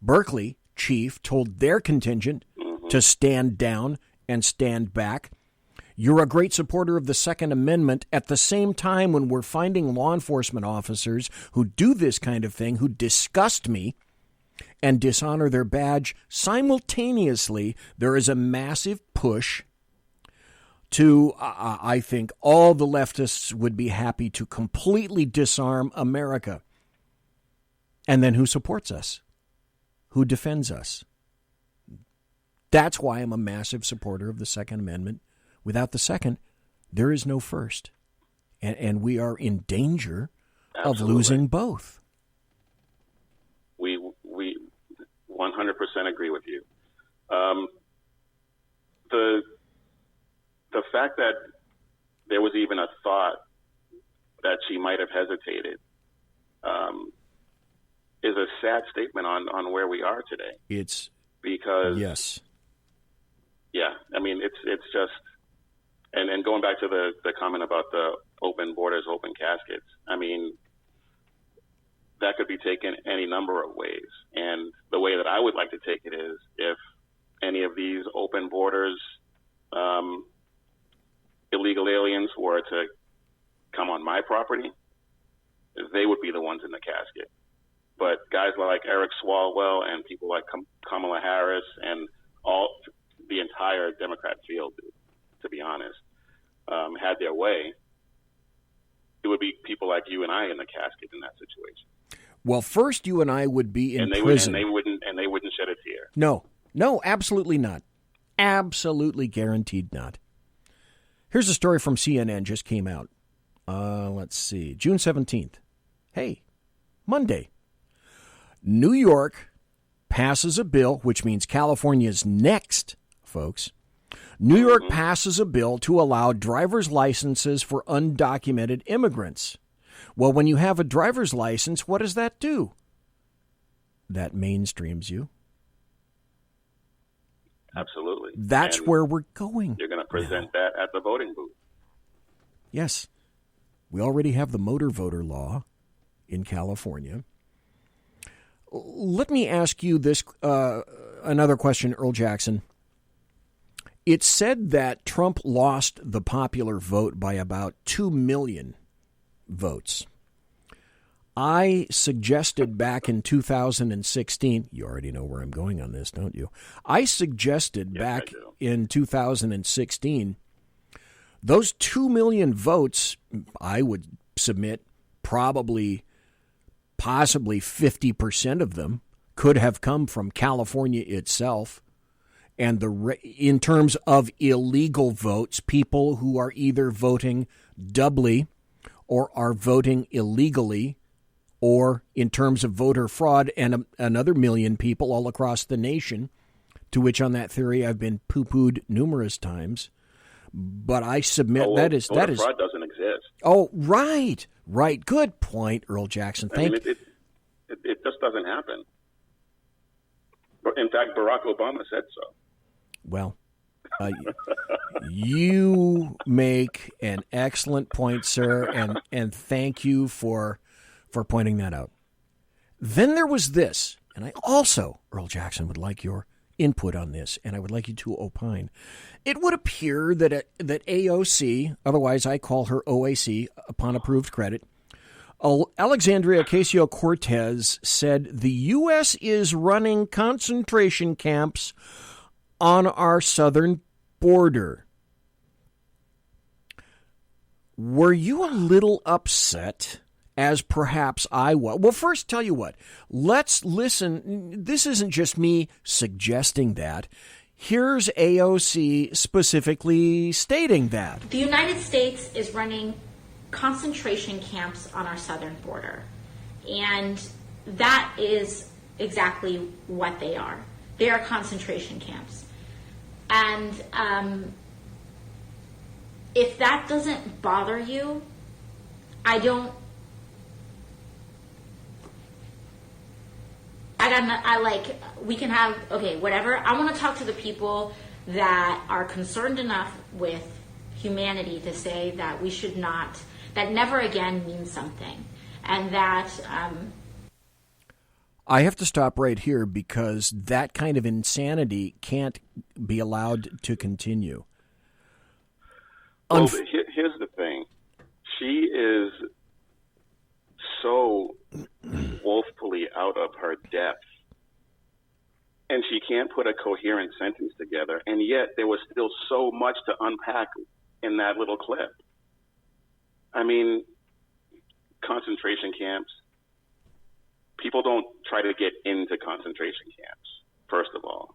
Berkeley chief told their contingent to stand down and stand back. You're a great supporter of the Second Amendment at the same time when we're finding law enforcement officers who do this kind of thing, who disgust me and dishonor their badge. Simultaneously, there is a massive push to, I think, all the leftists would be happy to completely disarm America. And then who supports us? Who defends us? That's why I'm a massive supporter of the Second Amendment. Without the second, there is no first. And we are in danger of losing both. We 100% agree with you. The fact that there was even a thought that she might have hesitated is a sad statement on where we are today. It's because yes. Yeah, I mean, it's just, and going back to the comment about the open borders, open caskets, I mean, that could be taken any number of ways. And the way that I would like to take it is, if any of these open borders illegal aliens were to come on my property, they would be the ones in the casket. But guys like Eric Swalwell and people like Kamala Harris and the entire Democrat field, to be honest, had their way, it would be people like you and I in the casket in that situation. Well, first you and I would be in prison. And they wouldn't shed a tear. No, absolutely not. Absolutely guaranteed not. Here's a story from CNN, just came out. Let's see, June 17th. Hey, Monday. New York passes a bill, which means California's next, folks. New York passes a bill to allow driver's licenses for undocumented immigrants. Well, when you have a driver's license, what does that do? That mainstreams you. Absolutely. That's and where we're going. You're going to present that at the voting booth. Yes. We already have the motor voter law in California. Let me ask you this, another question, Earl Jackson. It's said that Trump lost the popular vote by about 2 million votes. I suggested back in 2016, you already know where I'm going on this, don't you? I suggested back in 2016, those 2 million votes, I would submit possibly 50% of them could have come from California itself. And in terms of illegal votes, people who are either voting doubly or are voting illegally, or in terms of voter fraud, and another million people all across the nation, to which on that theory I've been poo-pooed numerous times. But I submit that is fraud doesn't exist. Oh, right. Good point, Earl Jackson. Thank you. It just doesn't happen. In fact, Barack Obama said so. Well, you make an excellent point, sir, and thank you for pointing that out. Then there was this, and I also, Earl Jackson, would like your input on this, and I would like you to opine. It would appear that AOC, otherwise I call her OAC upon approved credit, Alexandria Ocasio-Cortez said the U.S. is running concentration camps on our southern border. Were you a little upset, as perhaps I was? Well, first, tell you what. Let's listen. This isn't just me suggesting that. Here's AOC specifically stating that. The United States is running concentration camps on our southern border. And that is exactly what they are. They are concentration camps. And if that doesn't bother you, we can have, okay, whatever. I want to talk to the people that are concerned enough with humanity to say that we should not, that never again means something. And that... I have to stop right here because that kind of insanity can't be allowed to continue. Well, here's the thing. She is so woefully out of her depth, and she can't put a coherent sentence together, and yet there was still so much to unpack in that little clip. I mean, concentration camps. People don't try to get into concentration camps, first of all.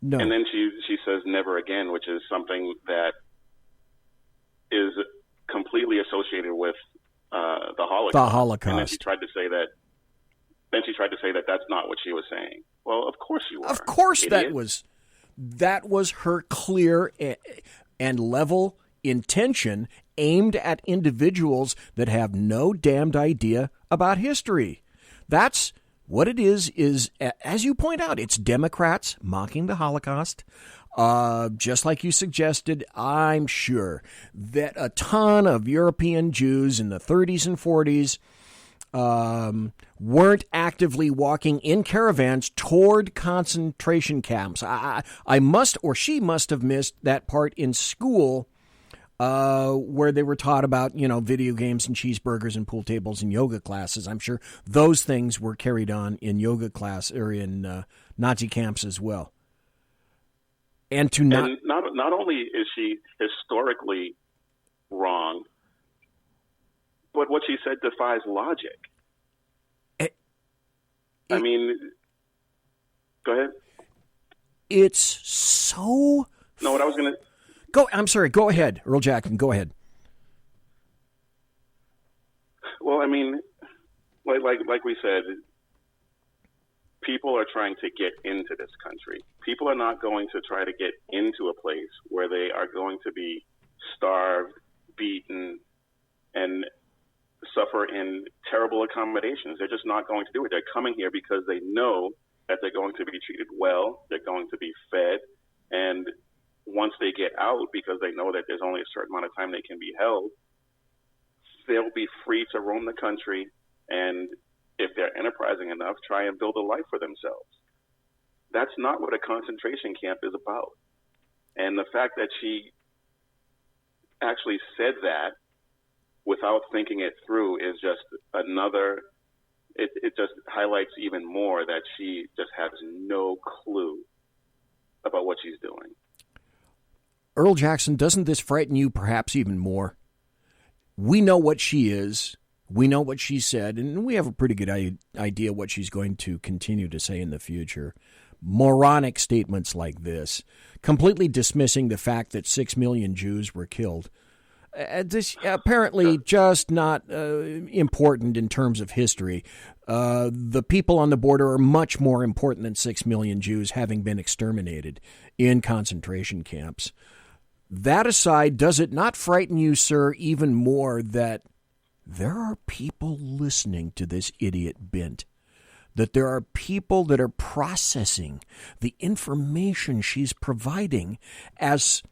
No. And then she says never again, which is something that is completely associated with the Holocaust. The Holocaust. And then she tried to say that. That's not what she was saying. Well, of course you were. Of course, idiot. that was her clear and level intention aimed at individuals that have no damned idea about history. That's what it is, as you point out, it's Democrats mocking the Holocaust. Just like you suggested, I'm sure that a ton of European Jews in the 30s and 40s weren't actively walking in caravans toward concentration camps. I must, or she must have missed that part in school where they were taught about, video games and cheeseburgers and pool tables and yoga classes. I'm sure those things were carried on in yoga class or in Nazi camps as well. And not only is she historically wrong, but what she said defies logic. I mean, go ahead. It's so... No, what I was going to... I'm sorry, go ahead, Earl Jackson, go ahead. Well, I mean, like we said, people are trying to get into this country. People are not going to try to get into a place where they are going to be starved, beaten, and suffer in terrible accommodations. They're just not going to do it. They're coming here because they know that they're going to be treated well, they're going to be fed, and once they get out, because they know that there's only a certain amount of time they can be held, they'll be free to roam the country and, if they're enterprising enough, try and build a life for themselves. That's not what a concentration camp is about. And the fact that she actually said that without thinking it through is just another, it just highlights even more that she just has no clue about what she's doing. Earl Jackson, doesn't this frighten you perhaps even more? We know what she is. We know what she said, and we have a pretty good idea what she's going to continue to say in the future. Moronic statements like this, completely dismissing the fact that 6 million Jews were killed. This apparently just not important in terms of history. The people on the border are much more important than 6 million Jews having been exterminated in concentration camps. That aside, does it not frighten you, sir, even more that there are people listening to this idiot bint? That there are people that are processing the information she's providing as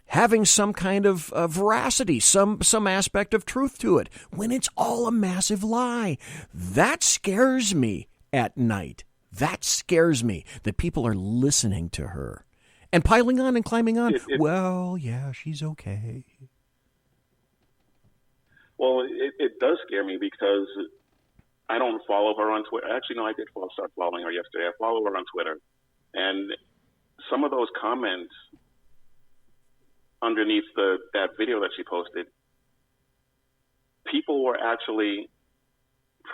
having some kind of veracity, some aspect of truth to it, when it's all a massive lie? That scares me at night. That scares me that people are listening to her and piling on and climbing on. Well, yeah, she's okay. Well, it does scare me because I don't follow her on Twitter. Actually, no, I did start following her yesterday. I follow her on Twitter. And some of those comments underneath that video that she posted, people were actually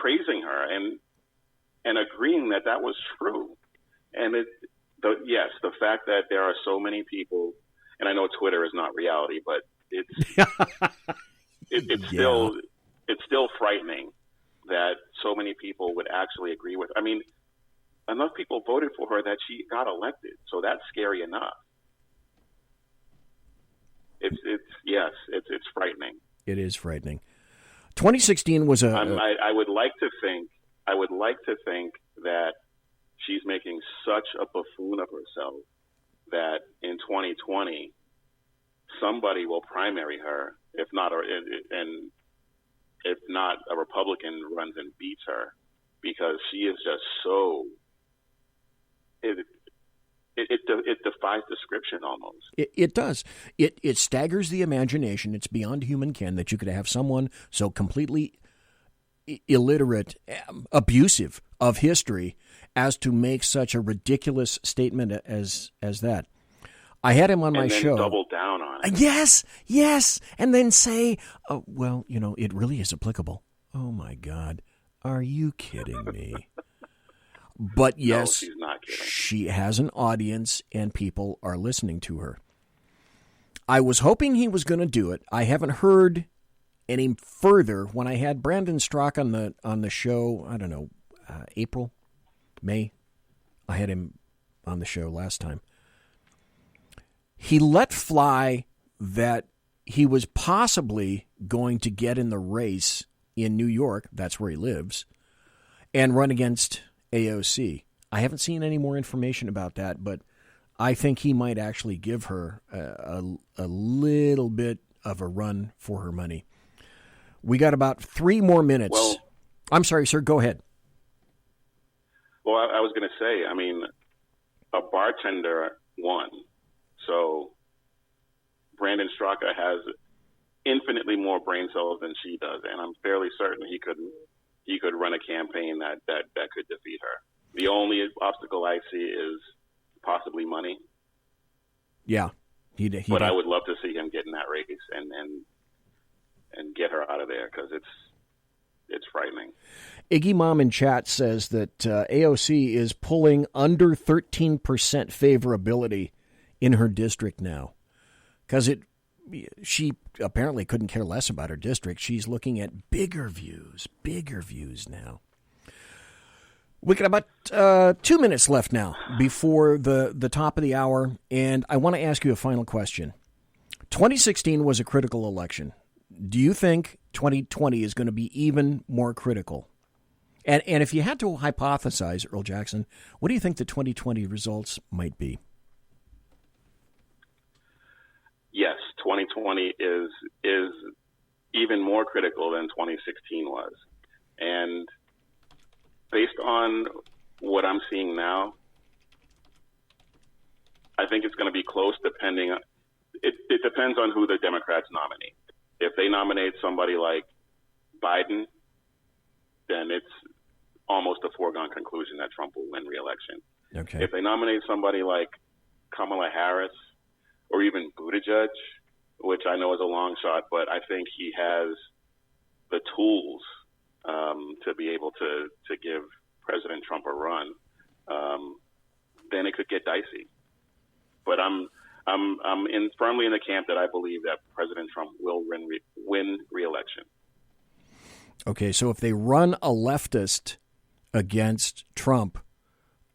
praising her and agreeing that was true. And yes, the fact that there are so many people, and I know Twitter is not reality, but it's still frightening that so many people would actually agree with. I mean, enough people voted for her that she got elected, so that's scary enough. It's frightening. It is frightening. 2016 was a. I would like to think that she's making such a buffoon of herself that in 2020 somebody will primary her, if not a Republican runs and beats her, because she is just so. It defies description almost. It does. It staggers the imagination. It's beyond human ken that you could have someone so completely illiterate, abusive of history as to make such a ridiculous statement as that. I had him on my show. And then double down on it. Yes. And then say, oh, well, it really is applicable. Oh, my God. Are you kidding me? But yes, no, she's not kidding. She has an audience and people are listening to her. I was hoping he was going to do it. I haven't heard any further. When I had Brandon Strock on the show, I don't know, April, May, I had him on the show last time. He let fly that he was possibly going to get in the race in New York, that's where he lives, and run against AOC. I haven't seen any more information about that, but I think he might actually give her a little bit of a run for her money. We got about 3 more minutes. Well, I'm sorry, sir. Go ahead. Well, I was going to say, I mean, a bartender won. So Brandon Straka has infinitely more brain cells than she does, and I'm fairly certain he could run a campaign that could defeat her. The only obstacle I see is possibly money. Yeah, but I would love to see him get in that race and get her out of there, because it's frightening. Iggy Mom in chat says that AOC is pulling under 13% favorability in her district now, because she apparently couldn't care less about her district. She's looking at bigger views now. We got about 2 minutes left now before the top of the hour, and I want to ask you a final question. 2016 was a critical election. Do you think 2020 is going to be even more critical? And if you had to hypothesize, Earl Jackson, what do you think the 2020 results might be? Yes, 2020 is even more critical than 2016 was. And based on what I'm seeing now, I think it's going to be close. It depends on who the Democrats nominate. If they nominate somebody like Biden, then it's almost a foregone conclusion that Trump will win re-election. Okay. If they nominate somebody like Kamala Harris or even Buttigieg, which I know is a long shot, but I think he has the tools to be able to give President Trump a run, then it could get dicey. But I'm firmly in the camp that I believe that President Trump will win re-election. Okay, so if they run a leftist against Trump,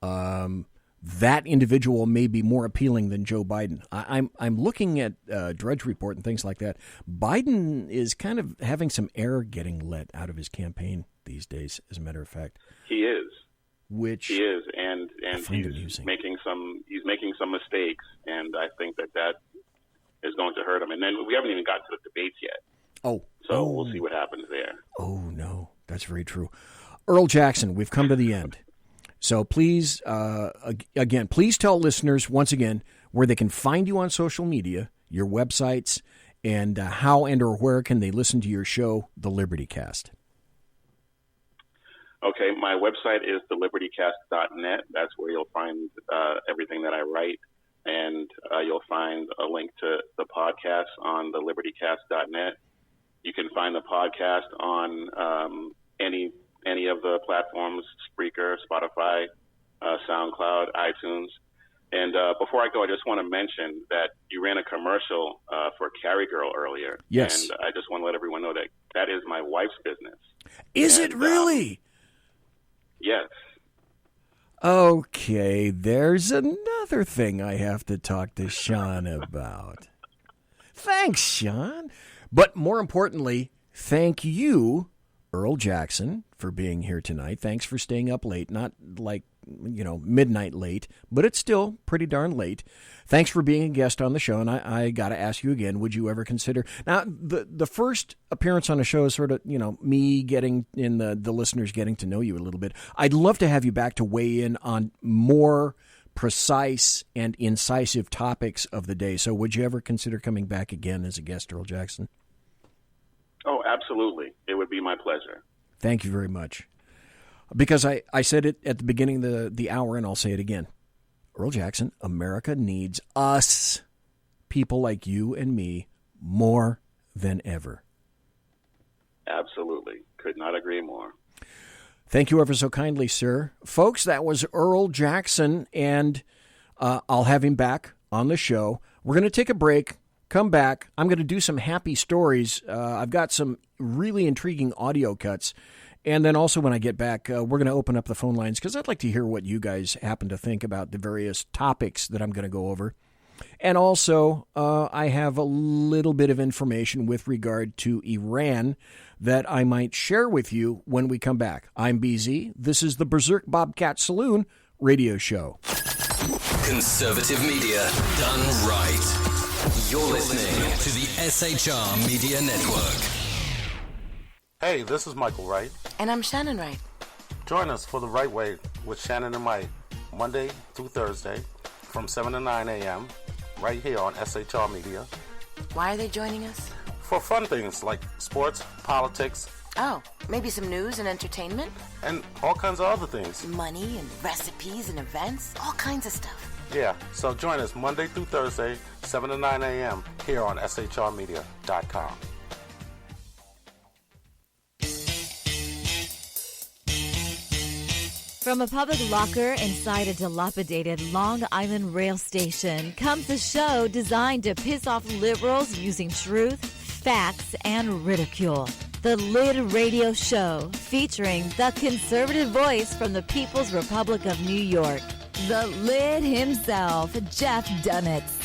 that individual may be more appealing than Joe Biden. I'm looking at Drudge Report and things like that. Biden is kind of having some air getting let out of his campaign these days, as a matter of fact. He is. He is, and he's making some mistakes, and I think that is going to hurt him. And then we haven't even gotten to the debates yet. So we'll see what happens there. Oh no, that's very true. Earl Jackson, we've come to the end. So please, again, please tell listeners once again where they can find you on social media, your websites, and how and or where can they listen to your show, The Liberty Cast. Okay, my website is thelibertycast.net. That's where you'll find everything that I write, and you'll find a link to the podcast on thelibertycast.net. You can find the podcast on any of the platforms, Spreaker, Spotify, SoundCloud, iTunes. And before I go, I just want to mention that you ran a commercial for Carry Girl earlier. Yes. And I just want to let everyone know that is my wife's business. Is it really? Yes. Okay, there's another thing I have to talk to Sean about. Thanks, Sean. But more importantly, thank you, Earl Jackson, for being here tonight. Thanks for staying up late. Not like, midnight late, but it's still pretty darn late. Thanks for being a guest on the show, and I got to ask you again, would you ever consider... Now, the first appearance on the show is sort of, me getting in the listeners getting to know you a little bit. I'd love to have you back to weigh in on more precise and incisive topics of the day. So would you ever consider coming back again as a guest, Earl Jackson? Oh, absolutely. It would be my pleasure. Thank you very much. Because I said it at the beginning of the hour, and I'll say it again. Earl Jackson, America needs us, people like you and me, more than ever. Absolutely. Could not agree more. Thank you ever so kindly, sir. Folks, that was Earl Jackson, and I'll have him back on the show. We're going to take a break, come back. I'm going to do some happy stories. I've got some really intriguing audio cuts. And then also when I get back, we're going to open up the phone lines because I'd like to hear what you guys happen to think about the various topics that I'm going to go over. And also, I have a little bit of information with regard to Iran that I might share with you when we come back. I'm BZ. This is the Berserk Bobcat Saloon radio show. Conservative media done right. You're listening to the SHR Media Network. Hey, this is Michael Wright. And I'm Shannon Wright. Join us for The Right Way with Shannon and Mike, Monday through Thursday from 7 to 9 a.m. right here on SHR Media. Why are they joining us? For fun things like sports, politics. Oh, maybe some news and entertainment? And all kinds of other things. Money and recipes and events, all kinds of stuff. Yeah, so join us Monday through Thursday, 7 to 9 a.m. here on SHRmedia.com. From a public locker inside a dilapidated Long Island rail station comes a show designed to piss off liberals using truth, facts, and ridicule. The Lid Radio Show, featuring the conservative voice from the People's Republic of New York, the Lid himself, Jeff Dunitz.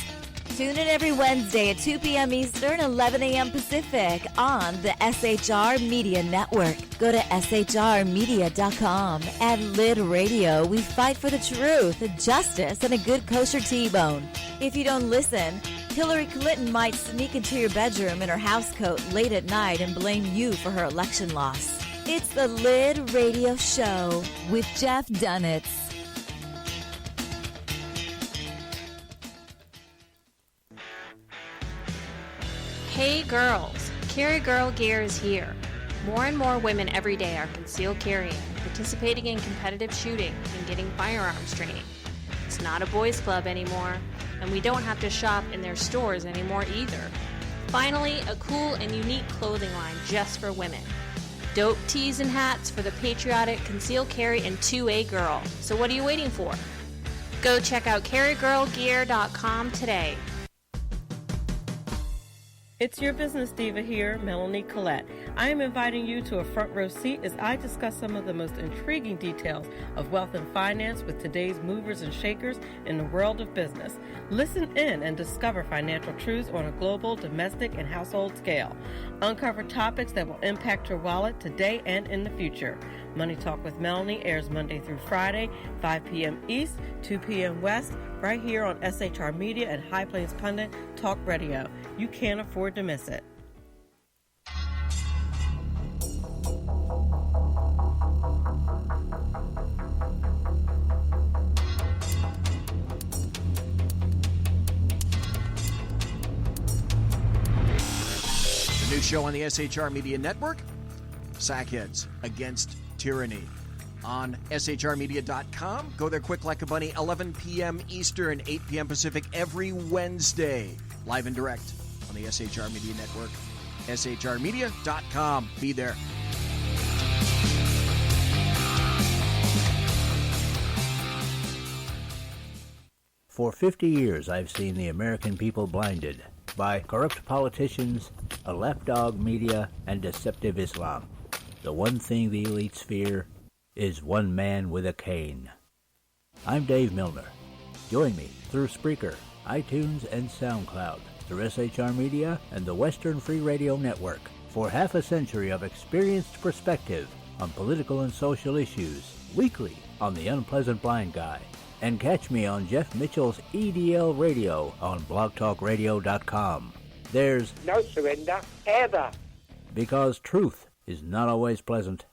Tune in every Wednesday at 2 p.m. Eastern, 11 a.m. Pacific on the SHR Media Network. Go to shrmedia.com. At Lid Radio, we fight for the truth, justice, and a good kosher T-bone. If you don't listen, Hillary Clinton might sneak into your bedroom in her housecoat late at night and blame you for her election loss. It's the Lid Radio Show with Jeff Dunitz. Hey girls, Carry Girl Gear is here. More and more women every day are concealed carrying, participating in competitive shooting, and getting firearms training. It's not a boys' club anymore, and we don't have to shop in their stores anymore either. Finally, a cool and unique clothing line just for women. Dope tees and hats for the patriotic, concealed carry, and 2A girl. So what are you waiting for? Go check out carrygirlgear.com today. It's your business diva here, Melanie Collette. I am inviting you to a front row seat as I discuss some of the most intriguing details of wealth and finance with today's movers and shakers in the world of business. Listen in and discover financial truths on a global, domestic, and household scale. Uncover topics that will impact your wallet today and in the future. Money Talk with Melanie airs Monday through Friday, 5 p.m. East, 2 p.m. West, right here on SHR Media and High Plains Pundit Talk Radio. You can't afford to miss it. The new show on the SHR Media Network, Sackheads Against Tyranny. On shrmedia.com. Go there quick like a bunny, 11 p.m. Eastern, 8 p.m. Pacific, every Wednesday. Live and direct on the SHR Media Network. shrmedia.com. Be there. For 50 years, I've seen the American people blinded by corrupt politicians, a lapdog media, and deceptive Islam. The one thing the elites fear is one man with a cane. I'm Dave Milner. Join me through Spreaker, iTunes, and SoundCloud, through SHR Media and the Western Free Radio Network, for half a century of experienced perspective on political and social issues, weekly on The Unpleasant Blind Guy. And catch me on Jeff Mitchell's EDL Radio on blogtalkradio.com. There's no surrender, ever. Because truth is not always pleasant.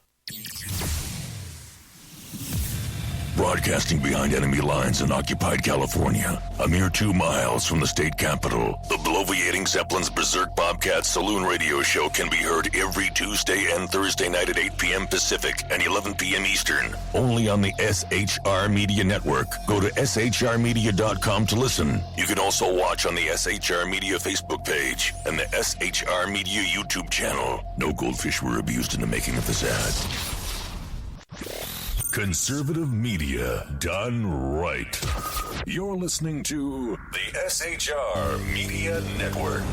Broadcasting behind enemy lines in occupied California, a mere 2 miles from the state capitol, the bloviating Zeppelin's Berserk Bobcat Saloon radio show can be heard every Tuesday and Thursday night at 8 p.m. Pacific and 11 p.m. Eastern, only on the SHR Media Network. Go to shrmedia.com to listen. You can also watch on the SHR Media Facebook page and the SHR Media YouTube channel. No goldfish were abused in the making of this ad. Conservative media done right. You're listening to the SHR Media Network.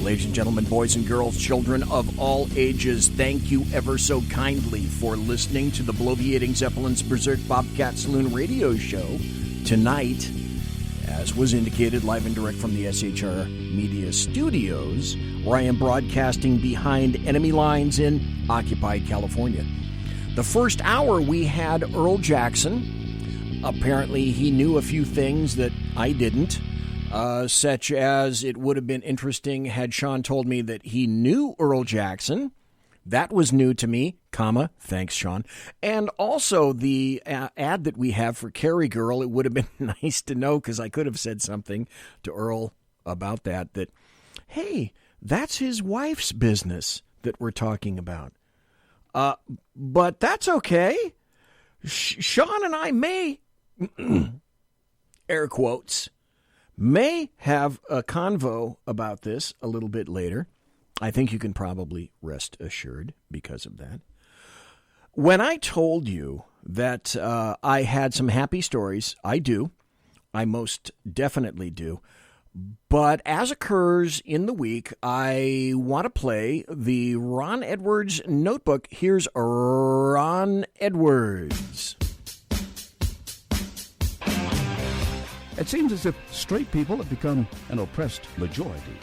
Ladies and gentlemen, boys and girls, children of all ages, thank you ever so kindly for listening to the bloviating Zeppelin's Berserk Bobcat Saloon radio show tonight. As was indicated, live and direct from the SHR Media Studios, where I am broadcasting behind enemy lines in occupied California. The first hour we had Earl Jackson. Apparently he knew a few things that I didn't, such as it would have been interesting had Sean told me that he knew Earl Jackson, That was new to me, thanks, Sean. And also the ad that we have for Carrie Girl, it would have been nice to know, because I could have said something to Earl about that, hey, that's his wife's business that we're talking about. But that's okay. Sean and I may, air quotes, may have a convo about this a little bit later. I think you can probably rest assured because of that. When I told you that I had some happy stories, I do. I most definitely do. But as occurs in the week, I want to play the Ron Edwards Notebook. Here's Ron Edwards. It seems as if straight people have become an oppressed majority.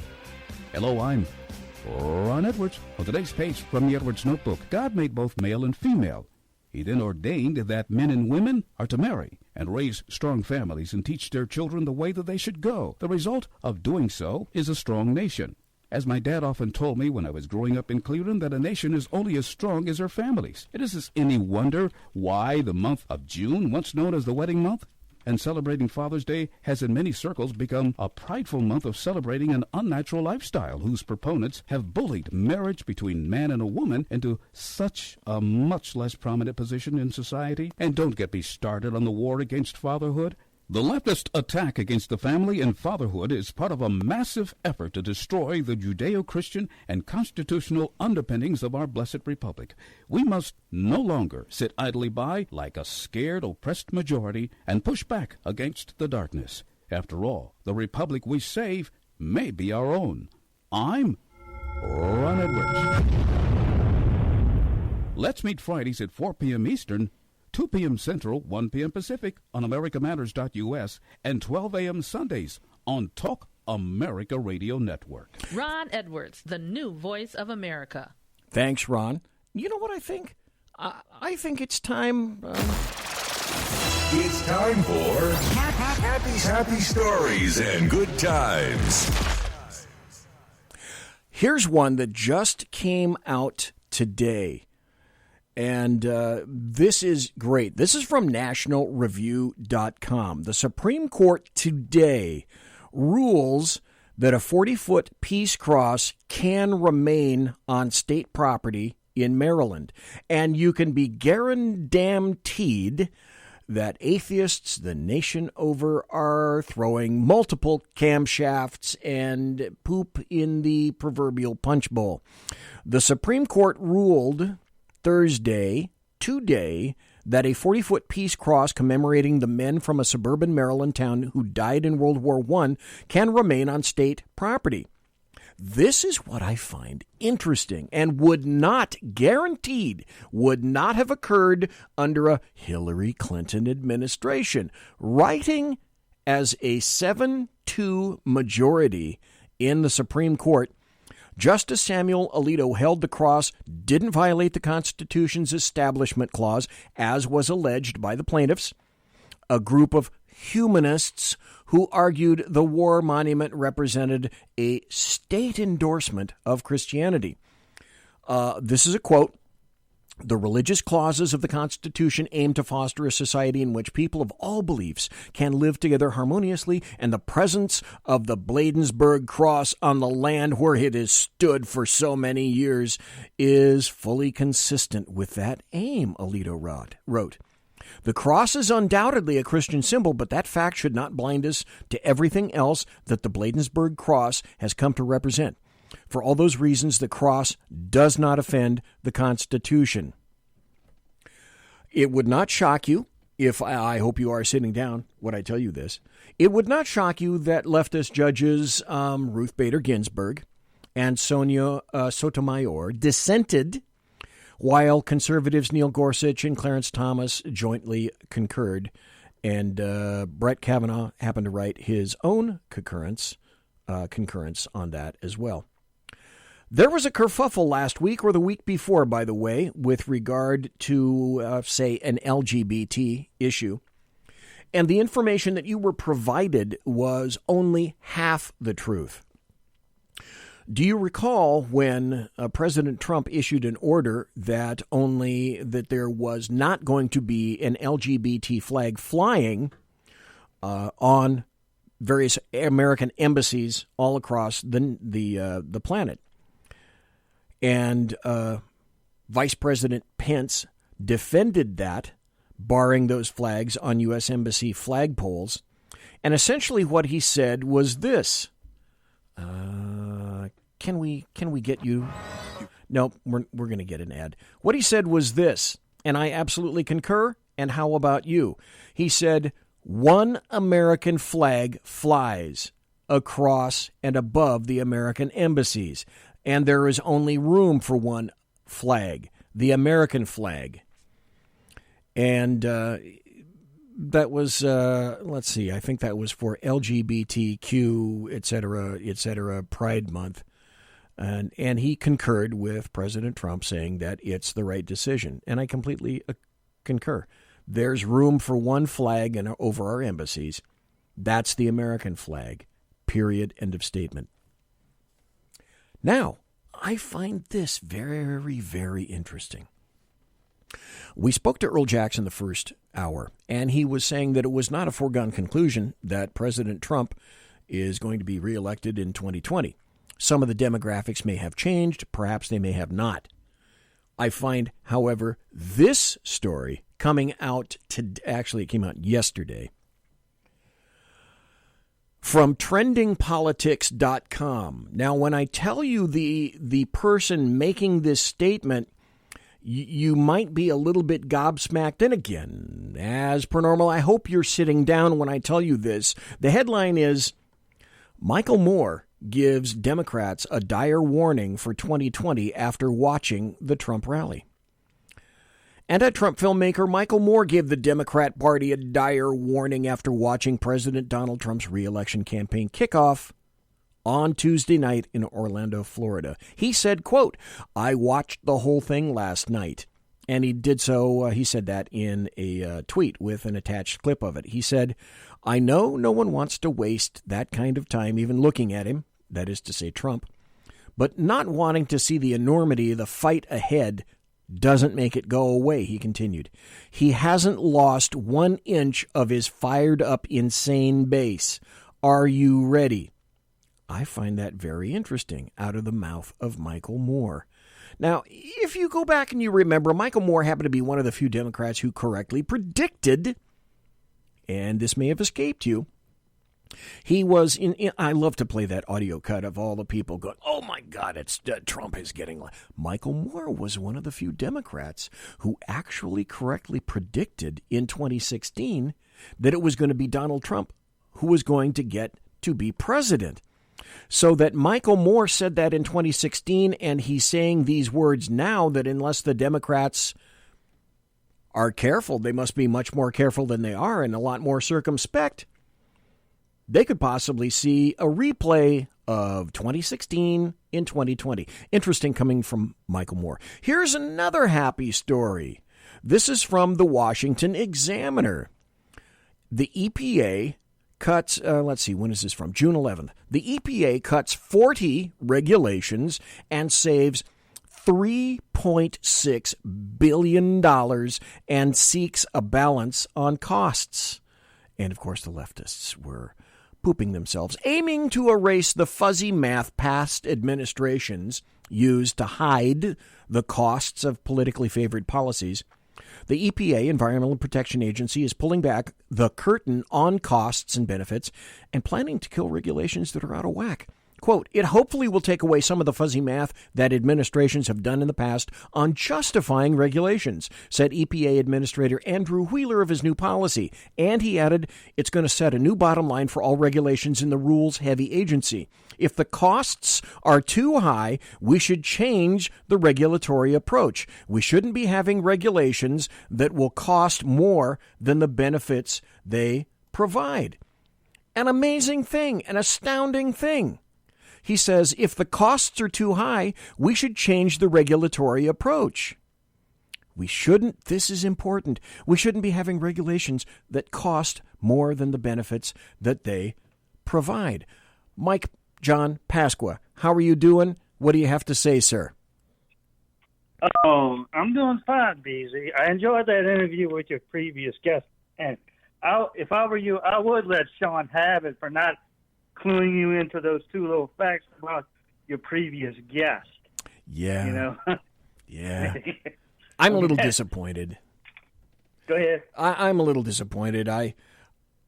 Hello, I'm Ron Edwards. On today's page from the Edwards Notebook, God made both male and female. He then ordained that men and women are to marry and raise strong families and teach their children the way that they should go. The result of doing so is a strong nation. As my dad often told me when I was growing up in Cleveland, that a nation is only as strong as her families. It is any wonder why the month of June, once known as the wedding month, and celebrating Father's Day, has in many circles become a prideful month of celebrating an unnatural lifestyle whose proponents have bullied marriage between man and a woman into such a much less prominent position in society. And don't get me started on the war against fatherhood. The leftist attack against the family and fatherhood is part of a massive effort to destroy the Judeo-Christian and constitutional underpinnings of our blessed republic. We must no longer sit idly by like a scared, oppressed majority and push back against the darkness. After all, the republic we save may be our own. I'm Ron Edwards. Let's meet Fridays at 4 p.m. Eastern, 2 p.m. Central, 1 p.m. Pacific on AmericaMatters.us, and 12 a.m. Sundays on Talk America Radio Network. Ron Edwards, the new voice of America. Thanks, Ron. You know what I think? I think it's time... It's time for happy stories and good times. Here's one that just came out today. And this is great. This is from nationalreview.com. The Supreme Court today rules that a 40-foot peace cross can remain on state property in Maryland. And you can be guaranteed that atheists the nation over are throwing multiple camshafts and poop in the proverbial punch bowl. The Supreme Court ruled Thursday, today, that a 40-foot peace cross commemorating the men from a suburban Maryland town who died in World War I can remain on state property. This is what I find interesting and would not have occurred under a Hillary Clinton administration. Writing as a 7-2 majority in the Supreme Court, Justice Samuel Alito held the cross didn't violate the Constitution's Establishment Clause, as was alleged by the plaintiffs, a group of humanists who argued the war monument represented a state endorsement of Christianity. This is a quote. The religious clauses of the Constitution aim to foster a society in which people of all beliefs can live together harmoniously, and the presence of the Bladensburg Cross on the land where it has stood for so many years is fully consistent with that aim, Alito wrote. The cross is undoubtedly a Christian symbol, but that fact should not blind us to everything else that the Bladensburg Cross has come to represent. For all those reasons, the cross does not offend the Constitution. It would not shock you, if I hope you are sitting down when I tell you this, it would not shock you that leftist judges Ruth Bader Ginsburg and Sonia Sotomayor dissented, while conservatives Neil Gorsuch and Clarence Thomas jointly concurred, and Brett Kavanaugh happened to write his own concurrence on that as well. There was a kerfuffle last week, or the week before, by the way, with regard to, say, an LGBT issue. And the information that you were provided was only half the truth. Do you recall when President Trump issued an order that there was not going to be an LGBT flag flying on various American embassies all across the planet? And Vice President Pence defended that, barring those flags on U.S. Embassy flagpoles. And essentially what he said was this. Can we get you? No, we're going to get an ad. What he said was this, and I absolutely concur. And how about you? He said, one American flag flies across and above the American embassies, and there is only room for one flag, the American flag. And that was, let's see, I think that was for LGBTQ, et cetera, Pride Month. And he concurred with President Trump, saying that it's the right decision. And I completely concur. There's room for one flag over our embassies. That's the American flag. Period. End of statement. Now, I find this very, very interesting. We spoke to EARL Jackson the first hour, and he was saying that it was not a foregone conclusion that President Trump is going to be reelected in 2020. Some of the demographics may have changed. Perhaps they may have not. I find, however, this story coming out actually it came out yesterday from trendingpolitics.com. Now, when I tell you the person making this statement, you might be a little bit gobsmacked. And again, as per normal, I hope you're sitting down when I tell you this. The headline is, Michael Moore gives Democrats a dire warning for 2020 after watching the Trump rally. Anti-Trump filmmaker Michael Moore gave the Democrat Party a dire warning after watching President Donald Trump's re-election campaign kickoff on Tuesday night in Orlando, Florida. He said, quote, I watched the whole thing last night. And he did so, he said that in a tweet with an attached clip of it. He said, I know no one wants to waste that kind of time even looking at him, that is to say Trump, but not wanting to see the enormity of the fight ahead doesn't make it go away, he continued. He hasn't lost 1 inch of his fired-up, insane base. Are you ready? I find that very interesting, out of the mouth of Michael Moore. Now, if you go back and you remember, Michael Moore happened to be one of the few Democrats who correctly predicted, and this may have escaped you, he was in I love to play that audio cut of all the people going, oh my God, it's Trump is getting. Michael Moore was one of the few Democrats who actually correctly predicted in 2016 that it was going to be Donald Trump who was going to get to be president. So that Michael Moore said that in 2016, and he's saying these words now that unless the Democrats are careful, they must be much more careful than they are and a lot more circumspect. They could possibly see a replay of 2016 in 2020. Interesting coming from Michael Moore. Here's another happy story. This is from the Washington Examiner. The EPA cuts, let's see, when is this from? June 11th. The EPA cuts 40 regulations and saves $3.6 billion and seeks a balance on costs. And, of course, the leftists were pooping themselves, aiming to erase the fuzzy math past administrations used to hide the costs of politically favored policies. The EPA, Environmental Protection Agency, is pulling back the curtain on costs and benefits and planning to kill regulations that are out of whack. Quote, it hopefully will take away some of the fuzzy math that administrations have done in the past on justifying regulations, said EPA Administrator Andrew Wheeler of his new policy. And he added, it's going to set a new bottom line for all regulations in the rules-heavy agency. If the costs are too high, we should change the regulatory approach. We shouldn't be having regulations that will cost more than the benefits they provide. An amazing thing, an astounding thing. He says, if the costs are too high, we should change the regulatory approach. We shouldn't, this is important, we shouldn't be having regulations that cost more than the benefits that they provide. Mike, John Pasqua. How are you doing? What do you have to say, sir? Oh, I'm doing fine, BZ. I enjoyed that interview with your previous guest, and if I were you, I would let Sean have it for not cluing you into those two little facts about your previous guest. Yeah. You know? Yeah. I'm a little disappointed. Go ahead. I'm a little disappointed.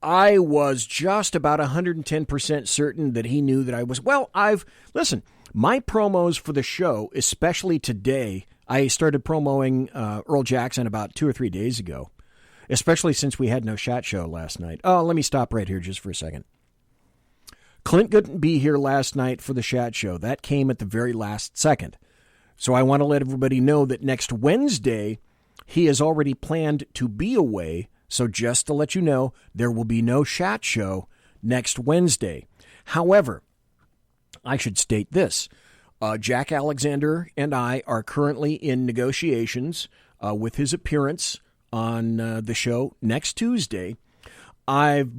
I was just about 110% certain that he knew that I was. Well, listen, my promos for the show, especially today, I started promoting Earl Jackson about 2 or 3 days ago, especially since we had no shot show last night. Oh, let me stop right here just for a second. Clint couldn't be here last night for the chat show. That came at the very last second. So I want to let everybody know that next Wednesday, he has already planned to be away. So just to let you know, there will be no chat show next Wednesday. However, I should state this. Jack Alexander and I are currently in negotiations with his appearance on the show next Tuesday. I've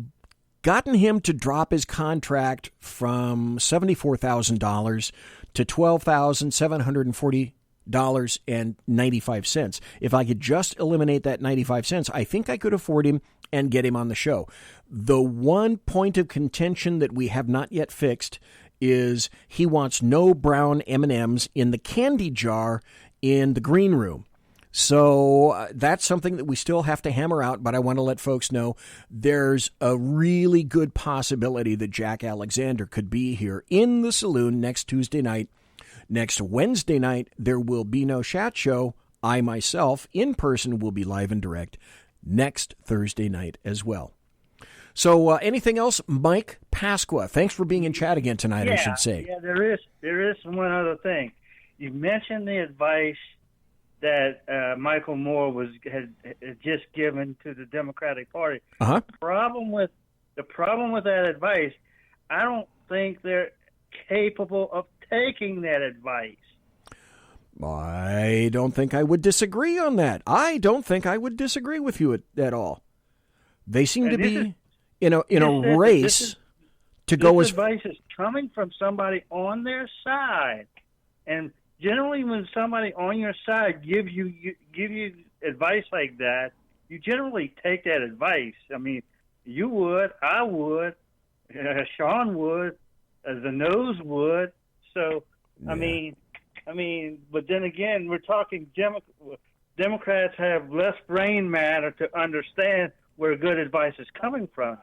gotten him to drop his contract from $74,000 to $12,740.95. If I could just eliminate that 95 cents, I think I could afford him and get him on the show. The one point of contention that we have not yet fixed is he wants no brown M&Ms in the candy jar in the green room. So that's something that we still have to hammer out, but I want to let folks know there's a really good possibility that Jack Alexander could be here in the saloon next Tuesday night. Next Wednesday night, there will be no chat show. I myself, in person, will be live and direct next Thursday night as well. So anything else, Mike Pasqua? Thanks for being in chat again tonight, I should say. Yeah, there is one other thing. You mentioned the advice that Michael Moore had just given to the Democratic Party. Uh-huh. The problem with that advice, I don't think they're capable of taking that advice. I don't think I would disagree on that. I don't think I would disagree with you at all. They seem to be in a race to go as. This advice is coming from somebody on their side, and generally, when somebody on your side give you advice like that, you generally take that advice. I mean, you would, I would, Sean would, the nose would. So, yeah. I mean, but then again, we're talking Democrats have less brain matter to understand where good advice is coming from.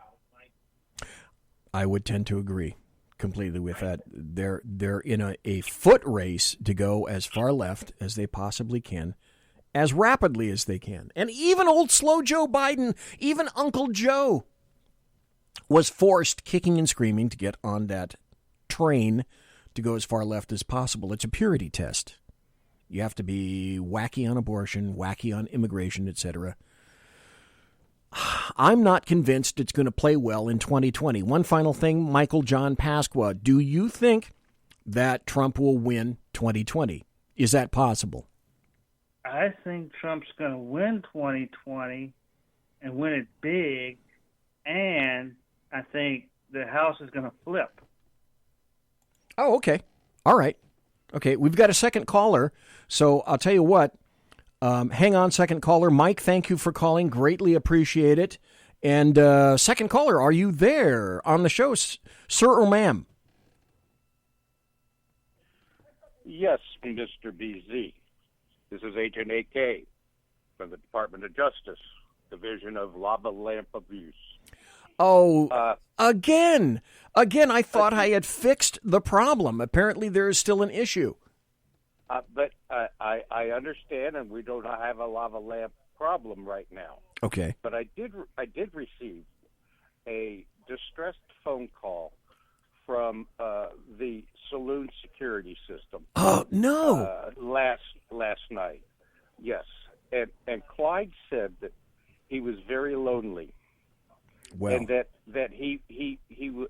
I would tend to agree completely with that. They're in a foot race to go as far left as they possibly can, as rapidly as they can. And even old slow Joe Biden, even Uncle Joe, was forced, kicking and screaming, to get on that train to go as far left as possible. It's a purity test. You have to be wacky on abortion, wacky on immigration, etc. I'm not convinced it's going to play well in 2020. One final thing, Michael John Pasqua. Do you think that Trump will win 2020? Is that possible? I think Trump's going to win 2020 and win it big, and I think the House is going to flip. Oh, okay. All right. Okay, we've got a second caller, so I'll tell you what. Hang on, second caller. Mike, thank you for calling. Greatly appreciate it. And second caller, are you there on the show, sir or ma'am? Yes, Mr. BZ. This is Agent AK from the Department of Justice, Division of Lava Lamp Abuse. Oh, again, I thought I had fixed the problem. Apparently there is still an issue. But I understand, and we don't have a lava lamp problem right now. Okay. But I did receive a distressed phone call from the saloon security system. Oh no! Last night, yes, and Clyde said that he was very lonely. Well, and that he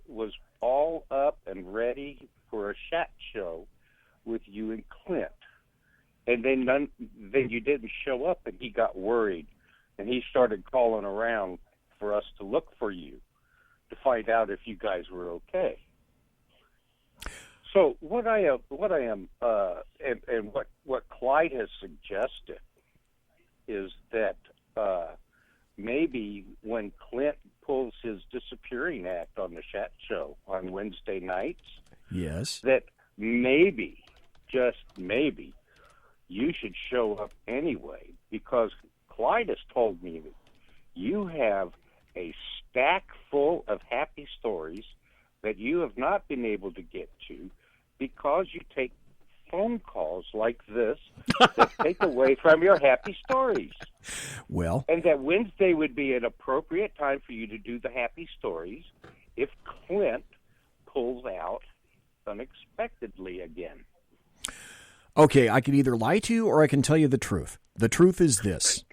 was all up and ready for a chat show with you and Clint, and then you didn't show up, and he got worried, and he started calling around for us to look for you to find out if you guys were okay. So what I am, and what Clyde has suggested is that maybe when Clint pulls his disappearing act on the Chat Show on Wednesday nights, yes, that maybe, just maybe, you should show up anyway, because Clyde has told me that you have a stack full of happy stories that you have not been able to get to because you take phone calls like this that take away from your happy stories. Well, and that Wednesday would be an appropriate time for you to do the happy stories if Clint pulls out unexpectedly again. Okay, I can either lie to you or I can tell you the truth. The truth is this.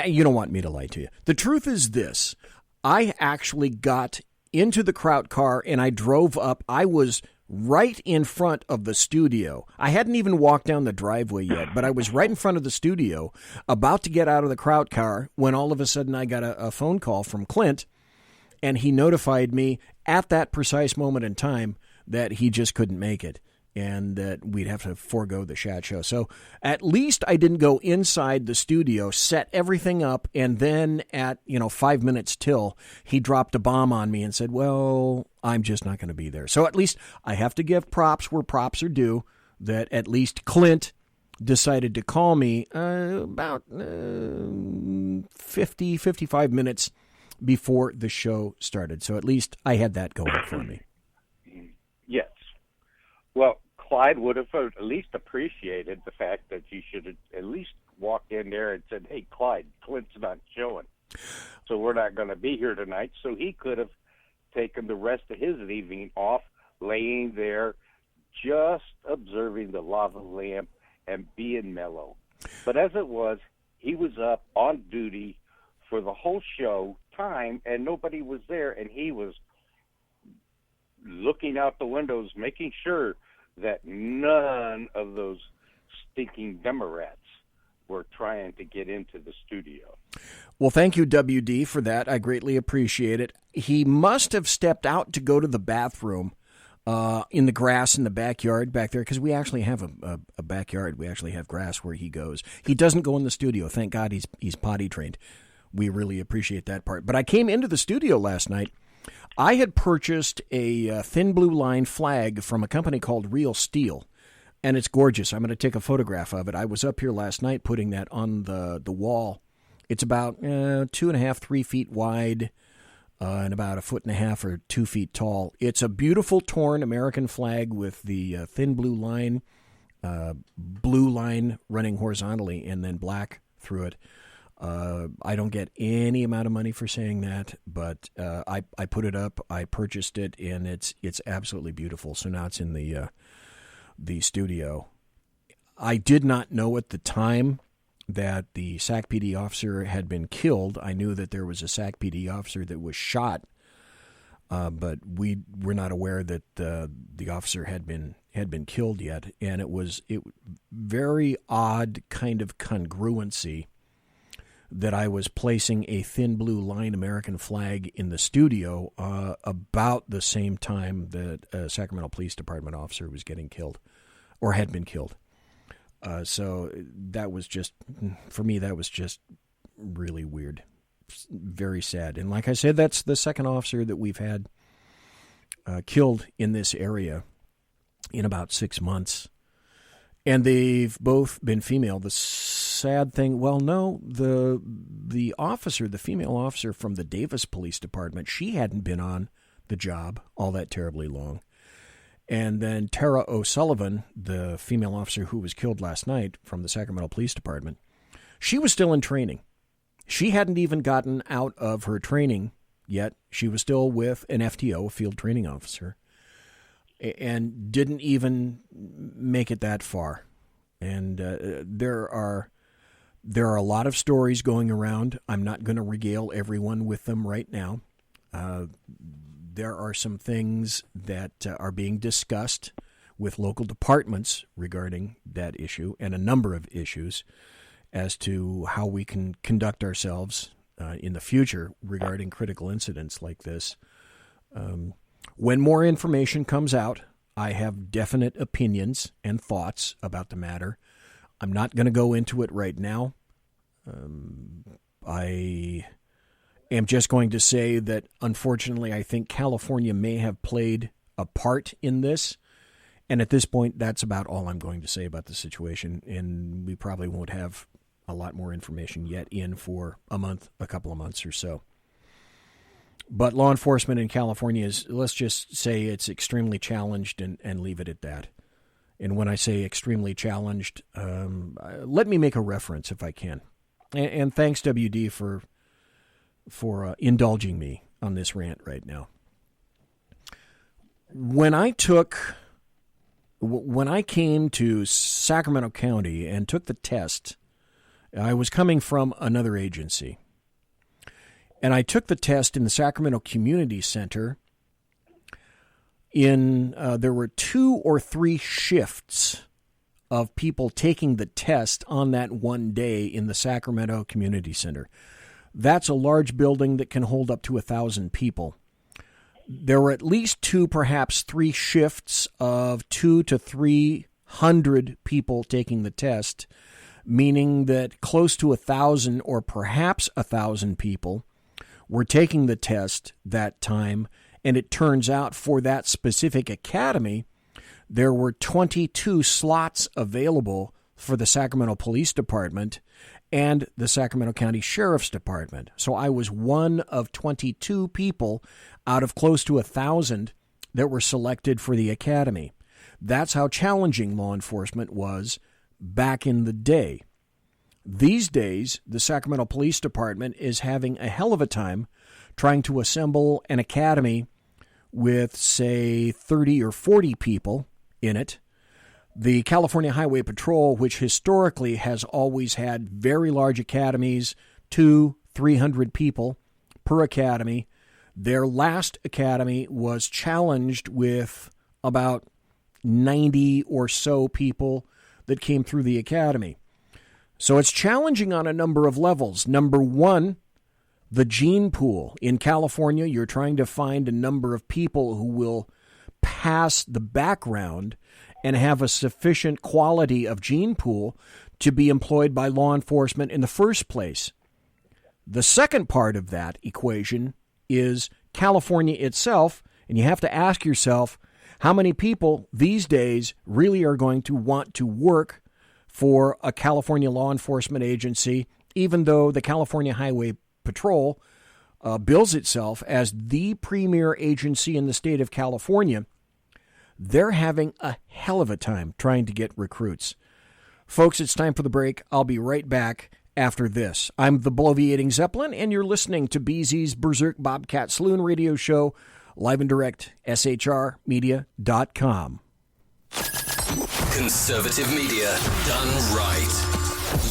You don't want me to lie to you. The truth is this. I actually got into the Kraut car and I drove up. I was right in front of the studio. I hadn't even walked down the driveway yet, but I was right in front of the studio, about to get out of the Kraut car, when all of a sudden I got a phone call from Clint, and he notified me at that precise moment in time that he just couldn't make it, and that we'd have to forego the Chat Show. So at least I didn't go inside the studio, set everything up, and then at 5 minutes till, he dropped a bomb on me and said, well, I'm just not going to be there. So at least I have to give props where props are due, that at least Clint decided to call me about 55 minutes before the show started. So at least I had that going for me. Yes. Well, Clyde would have at least appreciated the fact that you should have at least walked in there and said, hey, Clyde, Clint's not showing, so we're not going to be here tonight. So he could have taken the rest of his evening off, laying there, just observing the lava lamp and being mellow. But as it was, he was up on duty for the whole show time, and nobody was there, and he was looking out the windows, making sure that none of those stinking Democrats were trying to get into the studio. Well, thank you, WD, for that. I greatly appreciate it. He must have stepped out to go to the bathroom in the grass in the backyard back there, because we actually have a backyard. We actually have grass where he goes. He doesn't go in the studio. Thank God he's potty trained. We really appreciate that part. But I came into the studio last night. I had purchased a thin blue line flag from a company called Real Steel, and it's gorgeous. I'm going to take a photograph of it. I was up here last night putting that on the wall. It's about 2.5, 3 feet wide and about 1.5 or 2 feet tall. It's a beautiful torn American flag with the thin blue line running horizontally and then black through it. I don't get any amount of money for saying that, but I put it up. I purchased it, and it's absolutely beautiful. So now it's in the studio. I did not know at the time that the SAC PD officer had been killed. I knew that there was a SAC PD officer that was shot, but we were not aware that the officer had been killed yet. And it was very odd kind of congruency that I was placing a thin blue line American flag in the studio about the same time that a Sacramento Police Department officer was getting killed or had been killed. So that was just, for me, that was just really weird. Very sad. And like I said, that's the second officer that we've had killed in this area in about 6 months. And they've both been female. The sad thing, well, no, the officer, the female officer from the Davis Police Department, she hadn't been on the job all that terribly long. And then Tara O'Sullivan, the female officer who was killed last night from the Sacramento Police Department, she was still in training. She hadn't even gotten out of her training yet. She was still with an FTO, a field training officer, and didn't even make it that far. And there are a lot of stories going around. I'm not going to regale everyone with them right now. There are some things that are being discussed with local departments regarding that issue and a number of issues as to how we can conduct ourselves in the future regarding critical incidents like this. When more information comes out, I have definite opinions and thoughts about the matter. I'm not going to go into it right now. I am just going to say that, unfortunately, I think California may have played a part in this. And at this point, that's about all I'm going to say about the situation. And we probably won't have a lot more information yet in for a couple of months or so. But law enforcement in California is, let's just say it's extremely challenged and leave it at that. And when I say extremely challenged, let me make a reference if I can. And thanks, WD, for indulging me on this rant right now. When I came to Sacramento County and took the test, I was coming from another agency. And I took the test in the Sacramento Community Center. There were 2 or 3 shifts of people taking the test on that one day in the Sacramento Community Center. That's a large building that can hold up to 1,000 people. There were at least 2, perhaps 3 shifts of 200 to 300 people taking the test, meaning that close to 1,000 or perhaps 1,000 people were taking the test that time. And it turns out for that specific academy, there were 22 slots available for the Sacramento Police Department and the Sacramento County Sheriff's Department. So I was one of 22 people out of close to 1,000 that were selected for the academy. That's how challenging law enforcement was back in the day. These days, the Sacramento Police Department is having a hell of a time trying to assemble an academy with, say, 30 or 40 people in it. The California Highway Patrol, which historically has always had very large academies, 200-300 people per academy, their last academy was challenged with about 90 or so people that came through the academy. So it's challenging on a number of levels. Number one, the gene pool. In California, you're trying to find a number of people who will pass the background and have a sufficient quality of gene pool to be employed by law enforcement in the first place. The second part of that equation is California itself, and you have to ask yourself how many people these days really are going to want to work for a California law enforcement agency, even though the California Highway Patrol bills itself as the premier agency in the state of California. They're having a hell of a time trying to get recruits. Folks, it's time for the break. I'll be right back after this. I'm the Bloviating Zeppelin, and you're listening to BZ's Berserk Bobcat Saloon radio show, live and direct, SHRmedia.com. Conservative media done right.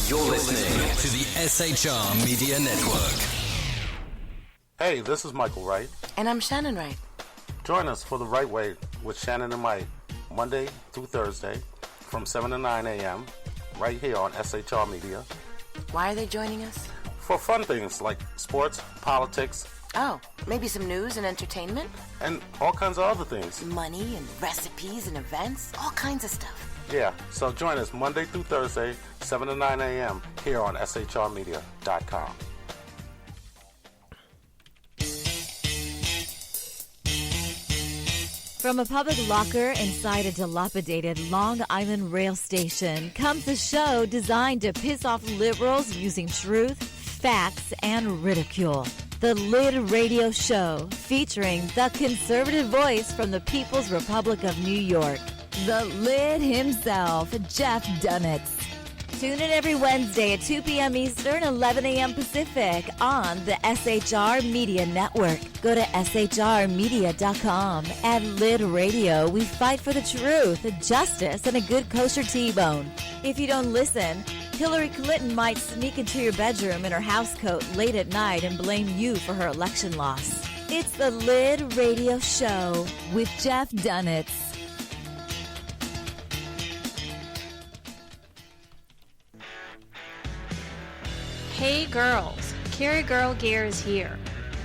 You're listening to the SHR Media Network. Hey, this is Michael Wright. And I'm Shannon Wright. Join us for The Right Way with Shannon and Mike, Monday through Thursday from 7 to 9 a.m. right here on SHR Media. Why are they joining us? For fun things like sports, politics. Oh, maybe some news and entertainment? And all kinds of other things. Money and recipes and events, all kinds of stuff. Yeah, so join us Monday through Thursday, 7 to 9 a.m. here on SHRmedia.com. From a public locker inside a dilapidated Long Island rail station comes a show designed to piss off liberals using truth, facts, and ridicule. The Lid Radio Show, featuring the conservative voice from the People's Republic of New York, the Lid himself, Jeff Dunitz. Tune in every Wednesday at 2 p.m. Eastern, 11 a.m. Pacific on the SHR Media Network. Go to shrmedia.com. At Lid Radio, we fight for the truth, justice, and a good kosher T-bone. If you don't listen, Hillary Clinton might sneak into your bedroom in her housecoat late at night and blame you for her election loss. It's the Lid Radio Show with Jeff Dunitz. Hey girls, Carry Girl Gear is here.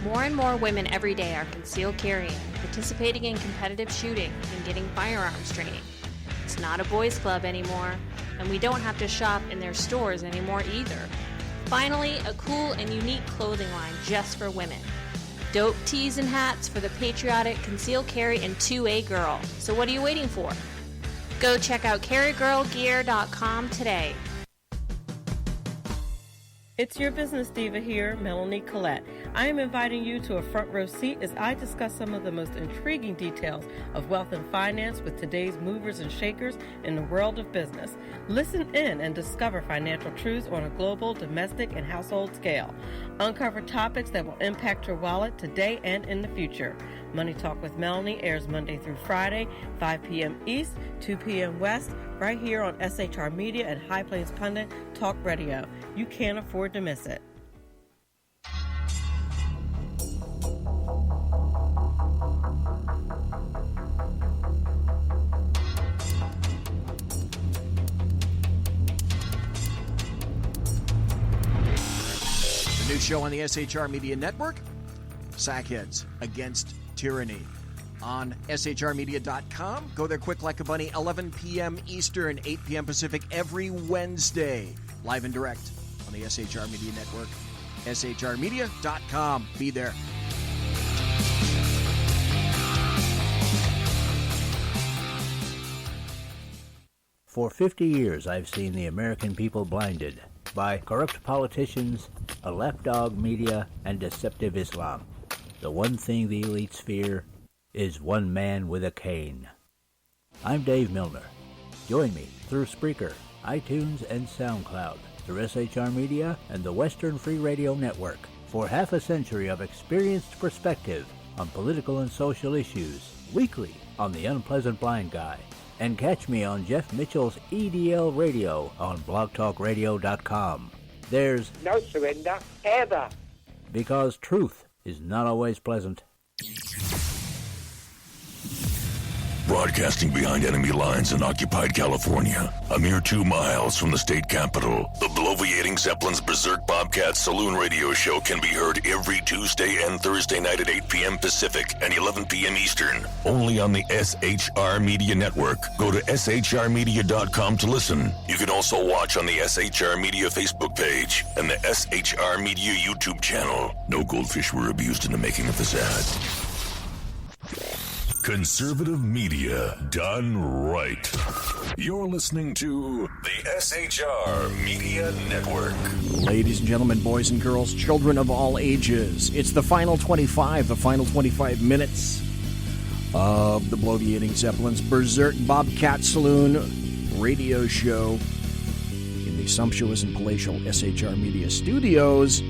More and more women every day are concealed carrying, participating in competitive shooting and getting firearms training. It's not a boys' club anymore, and we don't have to shop in their stores anymore either. Finally, a cool and unique clothing line just for women. Dope tees and hats for the patriotic, concealed carry, and 2A girl. So what are you waiting for? Go check out carrygirlgear.com today. It's your business diva here, Melanie Collette. I am inviting you to a front row seat as I discuss some of the most intriguing details of wealth and finance with today's movers and shakers in the world of business. Listen in and discover financial truths on a global, domestic, and household scale. Uncover topics that will impact your wallet today and in the future. Money Talk with Melanie airs Monday through Friday, 5 p.m. East, 2 p.m. West, right here on SHR Media and High Plains Pundit Talk Radio. You can't afford to miss it. The new show on the SHR Media Network, Sackheads Against Tyranny. On shrmedia.com. Go there quick like a bunny, 11 p.m. Eastern, 8 p.m. Pacific, every Wednesday. Live and direct on the SHR Media Network. shrmedia.com. Be there. For 50 years, I've seen the American people blinded by corrupt politicians, a lapdog media, and deceptive Islam. The one thing the elites fear is one man with a cane. I'm Dave Milner. Join me through Spreaker, iTunes, and SoundCloud, through SHR Media and the Western Free Radio Network, for half a century of experienced perspective on political and social issues, weekly on The Unpleasant Blind Guy. And catch me on Jeff Mitchell's EDL Radio on blogtalkradio.com. There's no surrender, ever. Because truth is not always pleasant. Broadcasting behind enemy lines in occupied California, a mere 2 miles from the state capitol, the bloviating Zeppelin's Berserk Bobcat Saloon radio show can be heard every Tuesday and Thursday night at 8 p.m. Pacific and 11 p.m. Eastern, only on the SHR Media Network. Go to shrmedia.com to listen. You can also watch on the SHR Media Facebook page and the SHR Media YouTube channel. No goldfish were abused in the making of this ad. Conservative media done right. You're listening to the SHR Media Network. Ladies and gentlemen, boys and girls, children of all ages, it's the final 25 minutes of the bloviating Zeppelin's Berserk Bobcat Saloon radio show in the sumptuous and palatial SHR Media studios.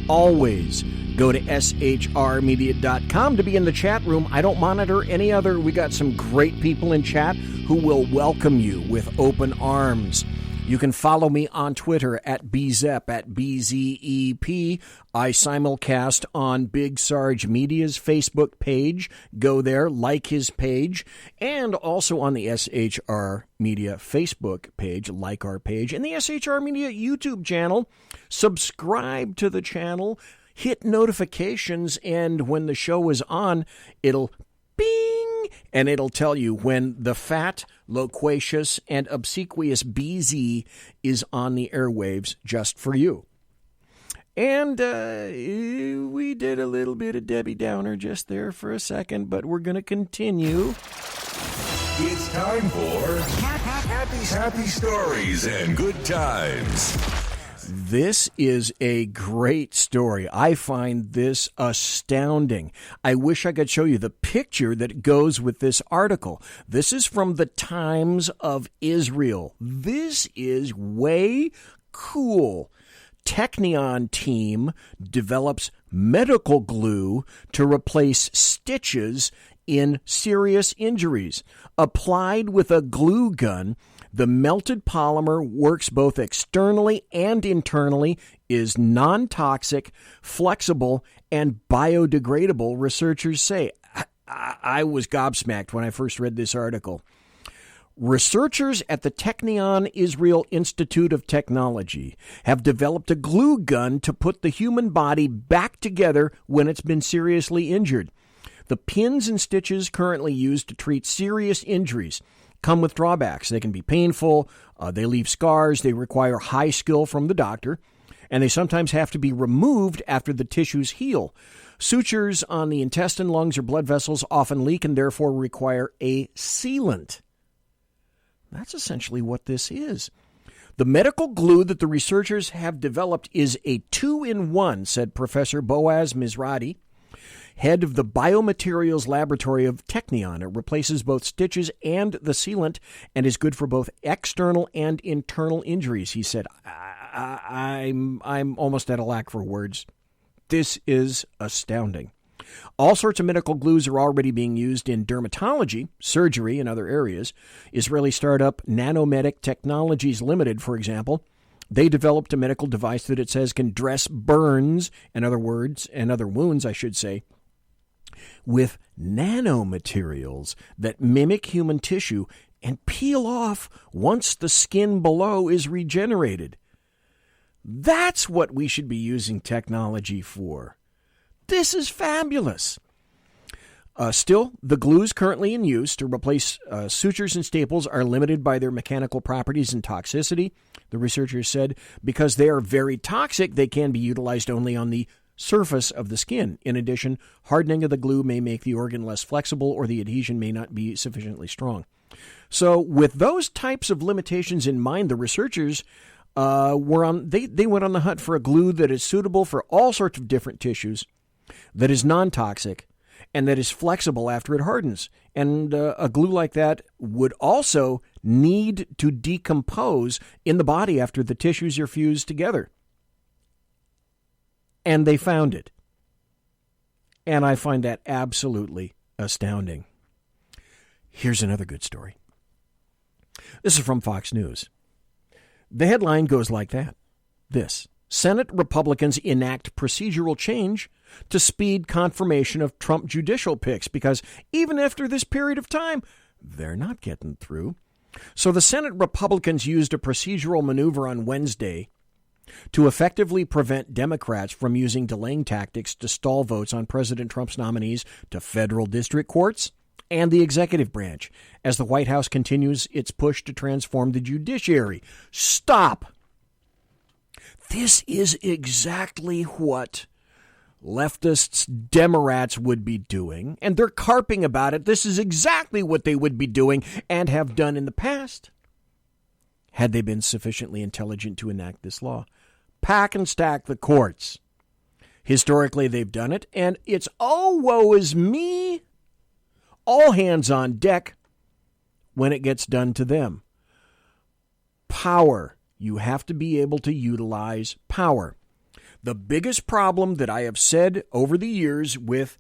Always go to shrmedia.com to be in the chat room. I don't monitor any other. We got some great people in chat who will welcome you with open arms. You can follow me on Twitter at BZEP, at BZEP. I simulcast on Big Sarge Media's Facebook page. Go there, like his page. And also on the SHR Media Facebook page, like our page. And the SHR Media YouTube channel. Subscribe to the channel. Hit notifications, and when the show is on, it'll bing, and it'll tell you when the fat, loquacious, and obsequious BZ is on the airwaves just for you. And we did a little bit of Debbie Downer just there for a second, but we're going to continue. It's time for happy stories and good times. This is a great story. I find this astounding. I wish I could show you the picture that goes with this article. This is from the Times of Israel. This is way cool. Technion team develops medical glue to replace stitches in serious injuries. Applied with a glue gun, the melted polymer works both externally and internally, is non-toxic, flexible, and biodegradable, researchers say. I was gobsmacked when I first read this article. Researchers at the Technion Israel Institute of Technology have developed a glue gun to put the human body back together when it's been seriously injured. The pins and stitches currently used to treat serious injuries come with drawbacks. They can be painful, they leave scars, they require high skill from the doctor, and they sometimes have to be removed after the tissues heal. Sutures on the intestine, lungs, or blood vessels often leak and therefore require a sealant. That's essentially what this is. The medical glue that the researchers have developed is a 2-in-1, said Professor Boaz Mizrahi, head of the Biomaterials Laboratory of Technion. It replaces both stitches and the sealant and is good for both external and internal injuries, he said. I'm almost at a lack for words. This is astounding. All sorts of medical glues are already being used in dermatology, surgery, and other areas. Israeli startup Nanomedic Technologies Limited, for example, they developed a medical device that it says can dress burns, and other wounds, I should say, with nanomaterials that mimic human tissue and peel off once the skin below is regenerated. That's what we should be using technology for. This is fabulous. Still, the glues currently in use to replace sutures and staples are limited by their mechanical properties and toxicity, the researchers said. Because they are very toxic, they can be utilized only on the surface of the skin. In addition, hardening of the glue may make the organ less flexible or the adhesion may not be sufficiently strong. So with those types of limitations in mind, the researchers they went on the hunt for a glue that is suitable for all sorts of different tissues, that is non-toxic, and that is flexible after it hardens. And a glue like that would also need to decompose in the body after the tissues are fused together. And they found it. And I find that absolutely astounding. Here's another good story. This is from Fox News. The headline goes like that. Senate Republicans enact procedural change to speed confirmation of Trump judicial picks, because even after this period of time, they're not getting through. So the Senate Republicans used a procedural maneuver on Wednesday to effectively prevent Democrats from using delaying tactics to stall votes on President Trump's nominees to federal district courts and the executive branch as the White House continues its push to transform the judiciary. Stop! This is exactly what leftists, Democrats would be doing, and they're carping about it. This is exactly what they would be doing and have done in the past, had they been sufficiently intelligent to enact this law. Pack and stack the courts. Historically, they've done it, and it's, oh, woe is me, all hands on deck when it gets done to them. Power. You have to be able to utilize power. The biggest problem that I have said over the years with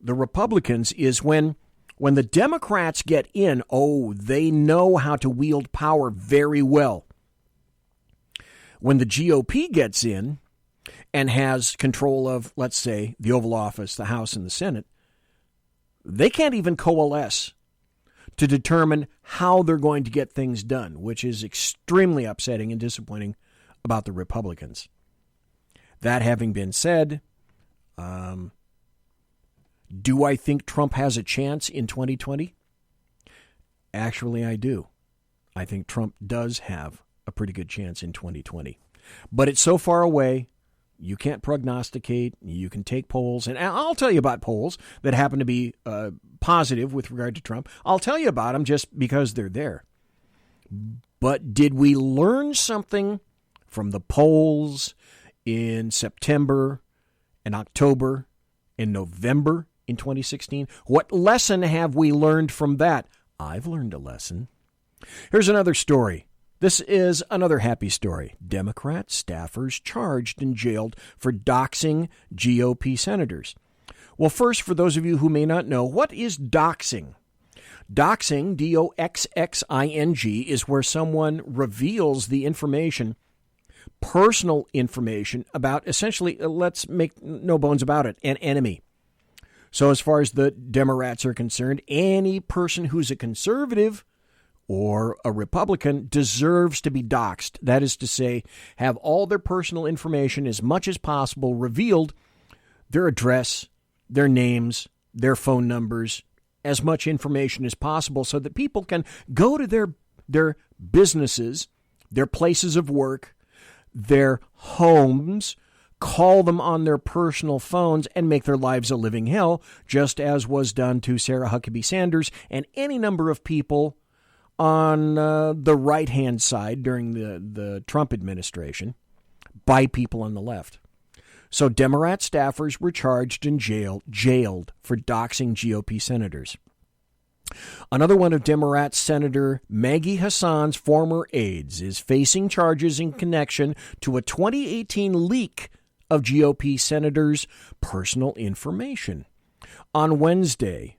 the Republicans is when the Democrats get in, they know how to wield power very well. When the GOP gets in and has control of, let's say, the Oval Office, the House, and the Senate, they can't even coalesce to determine how they're going to get things done, which is extremely upsetting and disappointing about the Republicans. That having been said, do I think Trump has a chance in 2020? Actually, I do. I think Trump does have a pretty good chance in 2020. But it's so far away, you can't prognosticate. You can take polls, and I'll tell you about polls that happen to be positive with regard to Trump. I'll tell you about them just because they're there. But did we learn something from the polls in September and October and November in 2016? What lesson have we learned from that? I've learned a lesson. Here's another story. This is another happy story. Democrat staffers charged and jailed for doxing GOP senators. Well, first, for those of you who may not know, what is doxing? Doxing, D-O-X-X-I-N-G, is where someone reveals the information, personal information, about essentially, let's make no bones about it, an enemy. So as far as the Democrats are concerned, any person who's a conservative or a Republican deserves to be doxed. That is to say, have all their personal information as much as possible revealed, their address, their names, their phone numbers, as much information as possible so that people can go to their businesses, their places of work, their homes, call them on their personal phones and make their lives a living hell, just as was done to Sarah Huckabee Sanders and any number of people on the right-hand side during the Trump administration by people on the left. So Democrat staffers were charged and jailed for doxing GOP senators. Another one of Democrat Senator Maggie Hassan's former aides is facing charges in connection to a 2018 leak of GOP senators' personal information. On Wednesday,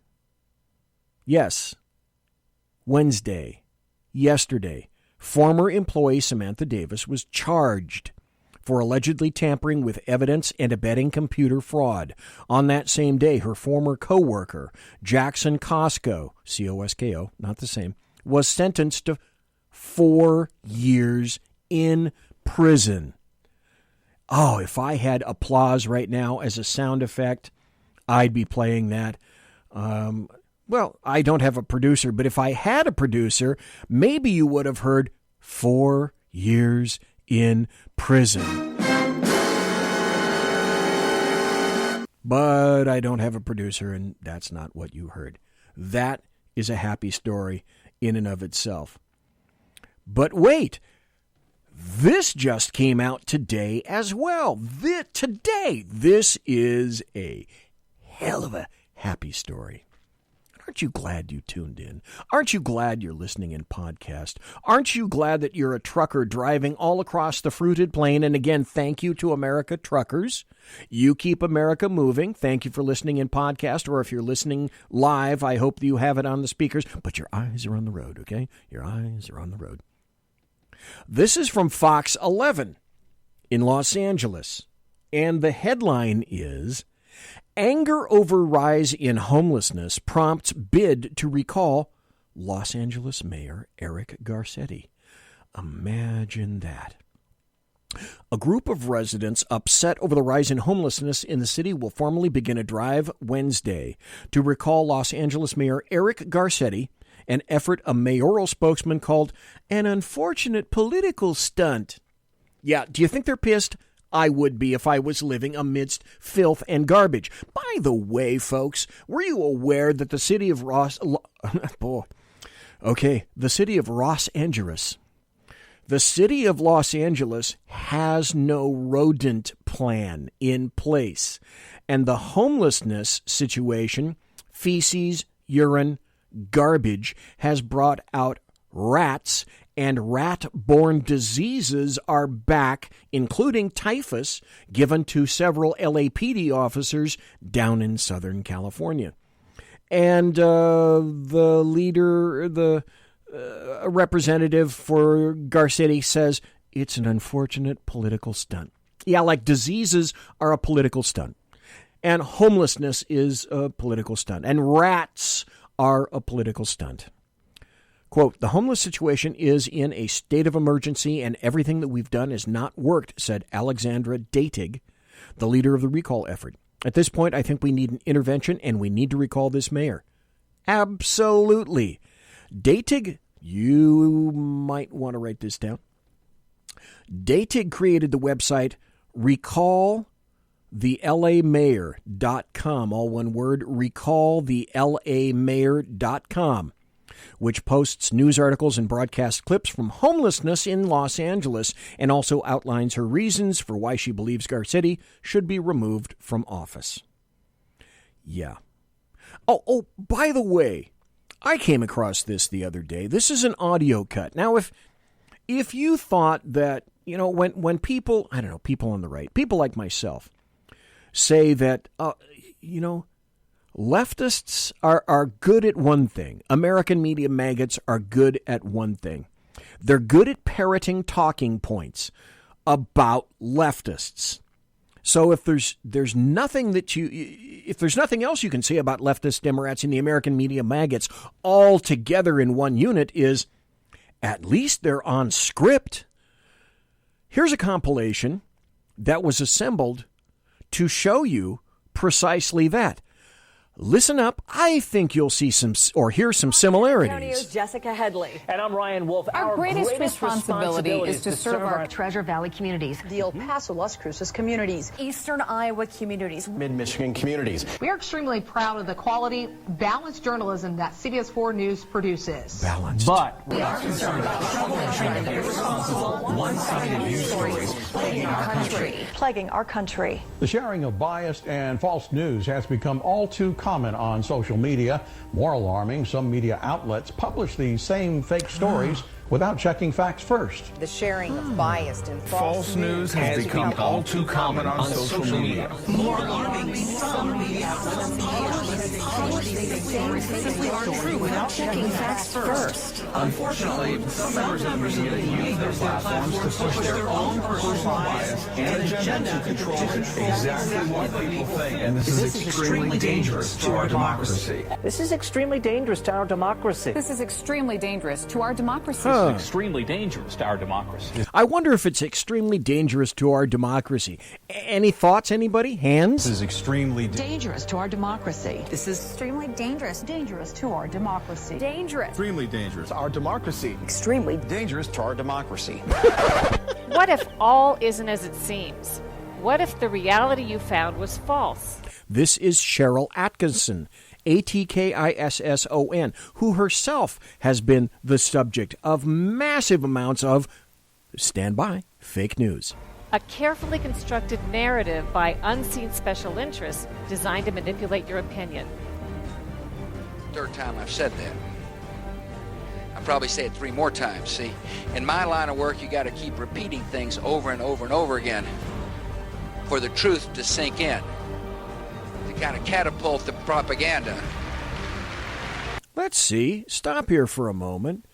yesterday, former employee Samantha Davis was charged for allegedly tampering with evidence and abetting computer fraud. On that same day, her former co-worker, Jackson Costco, C-O-S-K-O, not the same, was sentenced to 4 years in prison. Oh, if I had applause right now as a sound effect, I'd be playing that. Well, I don't have a producer, but if I had a producer, maybe you would have heard 4 years in prison. But I don't have a producer, and that's not what you heard. That is a happy story in and of itself. But wait, this just came out today as well. This is a hell of a happy story. Aren't you glad you tuned in? Aren't you glad you're listening in podcast? Aren't you glad that you're a trucker driving all across the fruited plain? And again, thank you to America Truckers. You keep America moving. Thank you for listening in podcast, or if you're listening live, I hope that you have it on the speakers. But your eyes are on the road, okay? Your eyes are on the road. This is from Fox 11 in Los Angeles, and the headline is, Anger over rise in homelessness prompts bid to recall Los Angeles Mayor Eric Garcetti. Imagine that. A group of residents upset over the rise in homelessness in the city will formally begin a drive Wednesday to recall Los Angeles Mayor Eric Garcetti, an effort a mayoral spokesman called an unfortunate political stunt. Yeah, do you think they're pissed? I would be if I was living amidst filth and garbage. By the way, folks, were you aware that the city of The city of Los Angeles has no rodent plan in place, and the homelessness situation, feces, urine, garbage, has brought out rats, and rat-borne diseases are back, including typhus, given to several LAPD officers down in Southern California. And the representative for Garcetti says it's an unfortunate political stunt. Yeah, like diseases are a political stunt, and homelessness is a political stunt, and rats are a political stunt. Quote, the homeless situation is in a state of emergency and everything that we've done has not worked, said Alexandra Datig, the leader of the recall effort. At this point, I think we need an intervention and we need to recall this mayor. Absolutely. Datig, you might want to write this down. Datig created the website recallthelaMayor.com, all one word, recallthelaMayor.com, which posts news articles and broadcast clips from homelessness in Los Angeles and also outlines her reasons for why she believes Garcetti should be removed from office. Yeah. Oh, by the way, I came across this the other day. This is an audio cut. Now, if you thought that, when people, I don't know, people on the right, people like myself, say that, leftists are good at one thing. American media maggots are good at one thing. They're good at parroting talking points about leftists. So if there's nothing else you can say about leftist Democrats and the American media maggots all together in one unit is, at least they're on script. Here's a compilation that was assembled to show you precisely that. Listen up. I think you'll see some or hear some similarities. Jessica Headley. And I'm Ryan Wolf. Our greatest responsibility is to serve our Treasure Valley communities, the El Paso, Las Cruces communities, Eastern Iowa communities, Mid-Michigan communities. We are extremely proud of the quality, balanced journalism that CBS 4 News produces. Balanced. But we are concerned about the trouble and trend of irresponsible, one-sided news stories plaguing our country. Plaguing our country. The sharing of biased and false news has become all too common on social media. More alarming, some media outlets publish these same fake stories without checking facts first. The sharing of biased and false news has become all too common on social media. More alarming, some media outlets publish these same simply aren't true without checking facts first. Unfortunately, some members of the media use their platforms to push their own personal bias and agenda to control exactly what people think. And this is extremely dangerous to our democracy. this is extremely dangerous to our democracy. This is extremely dangerous to our democracy. Extremely dangerous to our democracy. I wonder if it's extremely dangerous to our democracy. Any thoughts, anybody? Hands? This is extremely Dangerous to our democracy. This is Extremely dangerous. Dangerous to our democracy. Dangerous. extremely dangerous to our democracy. Extremely. Dangerous to our democracy. What if all isn't as it seems? What if the reality you found was false? This is Cheryl Atkinson, Atkisson, who herself has been the subject of massive amounts of, stand by, fake news. A carefully constructed narrative by unseen special interests designed to manipulate your opinion. Third time I've said that. I'll probably say it 3 more times. See, in my line of work, you got to keep repeating things over and over and over again for the truth to sink in, to kind of catapult the propaganda. Let's see. Stop here for a moment.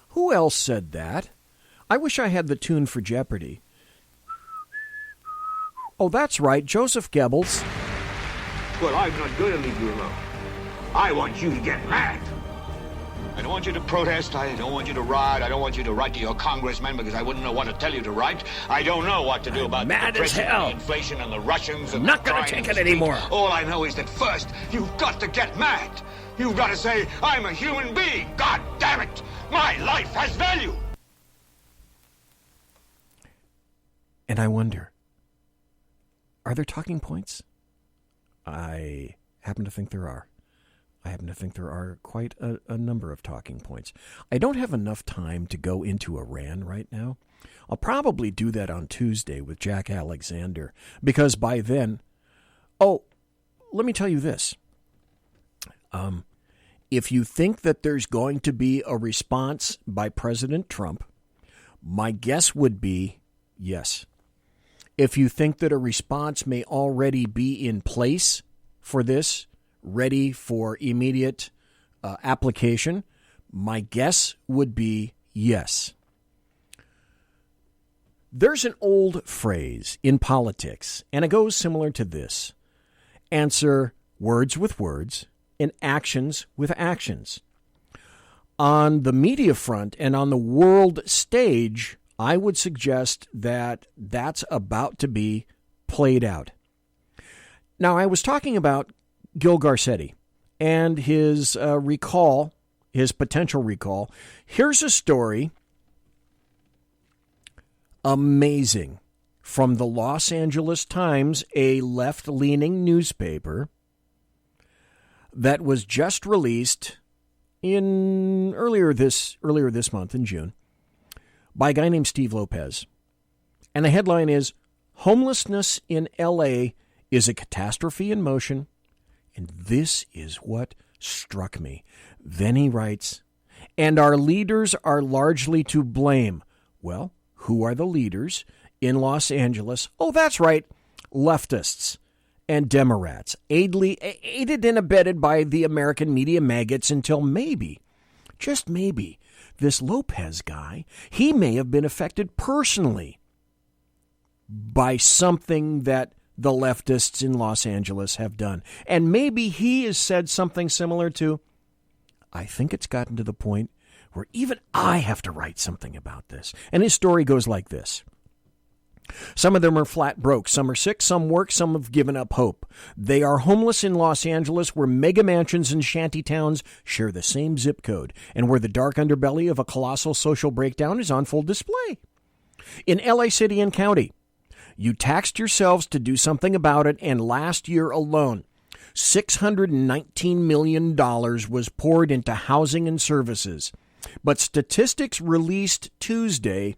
Who else said that? I wish I had the tune for Jeopardy. Oh, that's right, Joseph Goebbels. Well, I'm not going to leave you alone. I want you to get mad. I don't want you to protest. I don't want you to riot. I don't want you to write to your congressman because I wouldn't know what to tell you to write. I don't know what to do about mad the as depression hell. and the inflation and the Russians. I'm and not the going to crime take in it the anymore. street. All I know is that first, you've got to get mad. You've got to say, I'm a human being. God damn it. My life has value. And I wonder, are there talking points? I happen to think there are. I happen to think there are quite a number of talking points. I don't have enough time to go into Iran right now. I'll probably do that on Tuesday with Jack Alexander, because by then... Oh, let me tell you this. If you think that there's going to be a response by President Trump, my guess would be yes. If you think that a response may already be in place for this, ready for immediate application, my guess would be yes. There's an old phrase in politics, and it goes similar to this. Answer words with words and actions with actions. On the media front and on the world stage, I would suggest that that's about to be played out. Now, I was talking about Gil Garcetti and his recall, his potential recall. Here's a story, amazing, from the Los Angeles Times, a left-leaning newspaper that was just released in earlier this month in June by a guy named Steve Lopez. And the headline is, "Homelessness in L.A. is a catastrophe in motion." And this is what struck me. Then he writes, "And our leaders are largely to blame." Well, who are the leaders in Los Angeles? Oh, that's right, leftists and Democrats, aided and abetted by the American media maggots until maybe, just maybe, this Lopez guy, he may have been affected personally by something that the leftists in Los Angeles have done. And maybe he has said something similar to, I think it's gotten to the point where even I have to write something about this. And his story goes like this. Some of them are flat broke. Some are sick. Some work. Some have given up hope. They are homeless in Los Angeles, where mega mansions and shanty towns share the same zip code, and where the dark underbelly of a colossal social breakdown is on full display. In LA City and County, you taxed yourselves to do something about it, and last year alone, $619 million was poured into housing and services. But statistics released Tuesday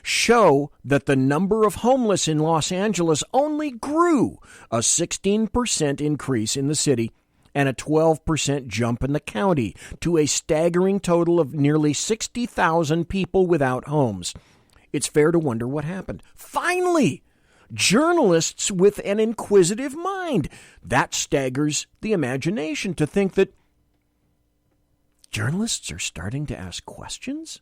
show that the number of homeless in Los Angeles only grew, a 16% increase in the city and a 12% jump in the county, to a staggering total of nearly 60,000 people without homes. It's fair to wonder what happened. Finally, journalists with an inquisitive mind. That staggers the imagination, to think that journalists are starting to ask questions.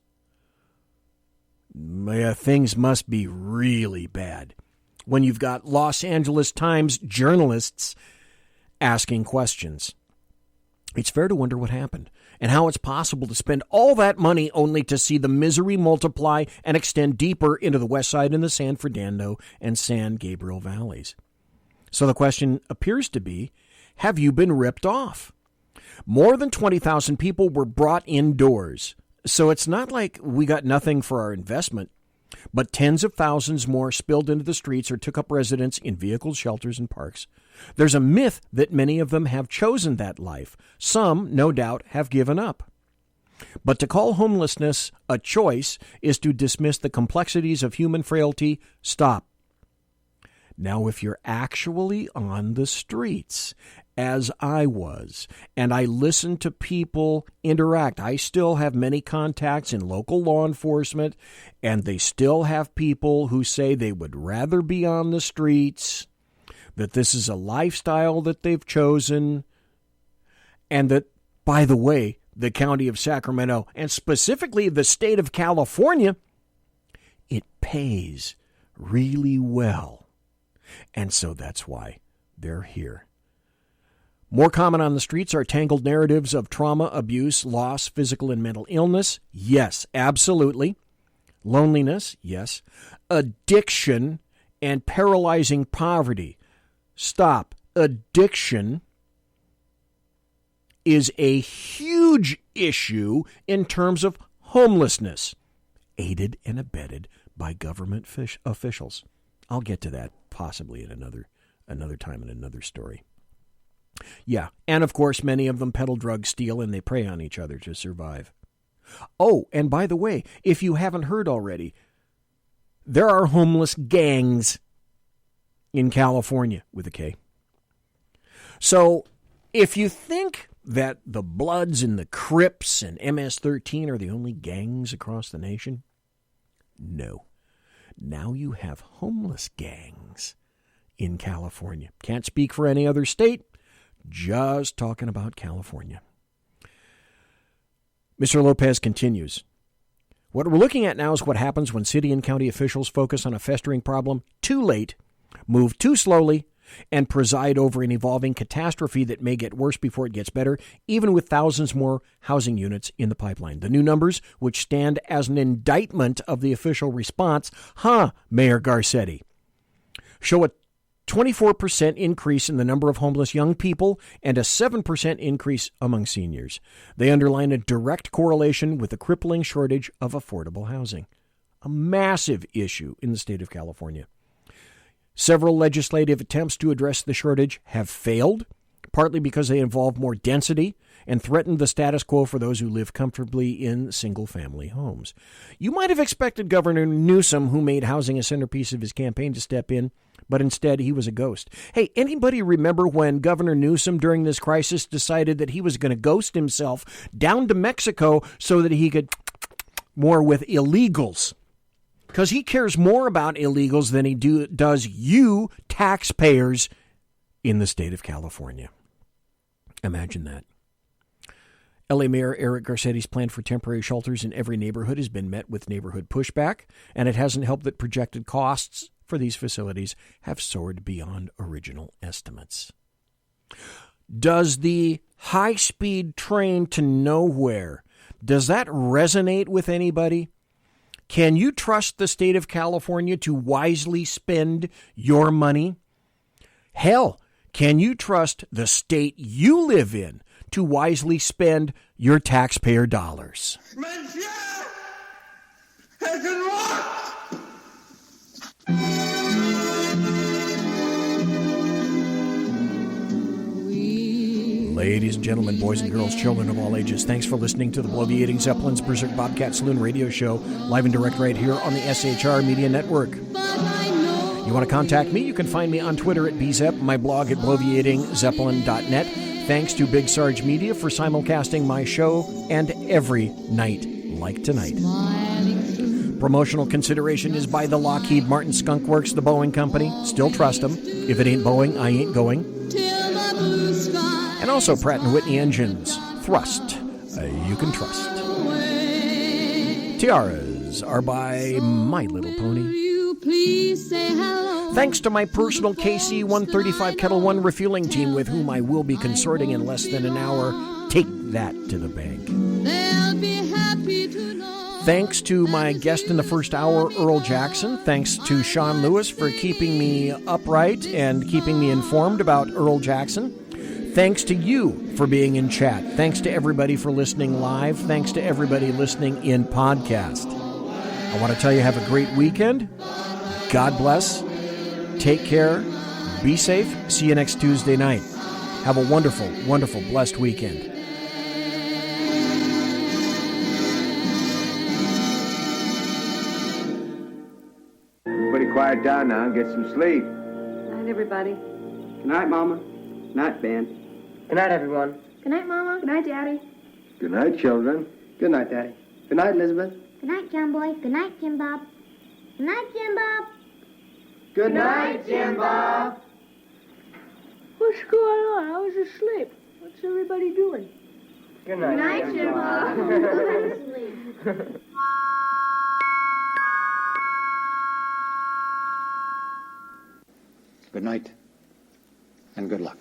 Yeah, things must be really bad when you've got Los Angeles Times journalists asking questions. It's fair to wonder what happened and how it's possible to spend all that money only to see the misery multiply and extend deeper into the West Side and the San Fernando and San Gabriel valleys. So the question appears to be, have you been ripped off? More than 20,000 people were brought indoors. So it's not like we got nothing for our investment, but tens of thousands more spilled into the streets or took up residence in vehicles, shelters, and parks. There's a myth that many of them have chosen that life. Some, no doubt, have given up. But to call homelessness a choice is to dismiss the complexities of human frailty. Stop. Now, if you're actually on the streets, as I was, and I listened to people interact. I still have many contacts in local law enforcement, and they still have people who say they would rather be on the streets, that this is a lifestyle that they've chosen, and that, by the way, the county of Sacramento, and specifically the state of California, it pays really well. And so that's why they're here. More common on the streets are tangled narratives of trauma, abuse, loss, physical and mental illness. Yes, absolutely. Loneliness, yes. Addiction and paralyzing poverty. Stop. Addiction is a huge issue in terms of homelessness, aided and abetted by government officials. I'll get to that possibly at another time in another story. Yeah, and of course, many of them peddle drugs, steal, and they prey on each other to survive. Oh, and by the way, if you haven't heard already, there are homeless gangs in California with a K. So if you think that the Bloods and the Crips and MS-13 are the only gangs across the nation, no. Now you have homeless gangs in California. Can't speak for any other state. Just talking about California. Mr. Lopez continues. What we're looking at now is what happens when city and county officials focus on a festering problem too late, move too slowly, and preside over an evolving catastrophe that may get worse before it gets better, even with thousands more housing units in the pipeline. The new numbers, which stand as an indictment of the official response, Mayor Garcetti, show a 24% increase in the number of homeless young people and a 7% increase among seniors. They underline a direct correlation with the crippling shortage of affordable housing, a massive issue in the state of California. Several legislative attempts to address the shortage have failed, partly because they involve more density and threaten the status quo for those who live comfortably in single-family homes. You might have expected Governor Newsom, who made housing a centerpiece of his campaign, to step in, but instead he was a ghost. Hey, anybody remember when Governor Newsom during this crisis decided that he was going to ghost himself down to Mexico so that he could more with illegals? Because he cares more about illegals than he does you taxpayers in the state of California. Imagine that. LA Mayor Eric Garcetti's plan for temporary shelters in every neighborhood has been met with neighborhood pushback, and it hasn't helped that projected costs for these facilities have soared beyond original estimates. Does the high-speed train to nowhere, does that resonate with anybody? Can you trust the state of California to wisely spend your money? Hell, can you trust the state you live in to wisely spend your taxpayer dollars? Ladies and gentlemen, boys and girls, children of all ages, thanks for listening to the Bloviating Zeppelin's Berserk Bobcat Saloon radio show, live and direct right here on the SHR Media Network. You want to contact me? You can find me on Twitter at bzep, my blog at bloviatingzeppelin.net. Thanks to Big Sarge Media for simulcasting my show and every night like tonight. Promotional consideration is by the Lockheed Martin Skunk Works, the Boeing Company. Still trust them. If it ain't Boeing, I ain't going. And also Pratt & Whitney Engines. Thrust. You can trust. Tiaras are by My Little Pony. Thanks to my personal KC-135 Kettle One refueling team with whom I will be consorting in less than an hour. Take that to the bank. Thanks to my guest in the first hour, Earl Jackson. Thanks to Sean Lewis for keeping me upright and keeping me informed about Earl Jackson. Thanks to you for being in chat. Thanks to everybody for listening live. Thanks to everybody listening in podcast. I want to tell you, have a great weekend. God bless. Take care. Be safe. See you next Tuesday night. Have a wonderful, wonderful, blessed weekend. Everybody quiet down now and get some sleep. Good night, everybody. Good night, Mama. Good night, Ben. Good night, everyone. Good night, Mama. Good night, Daddy. Good night, children. Good night, Daddy. Good night, Elizabeth. Good night, John Boy. Good night, Jim Bob. Good night, Jim Bob. Good night, Jim Bob. What's going on? I was asleep. What's everybody doing? Good night, Good night, Jim Bob. Go to sleep. Good night, and good luck.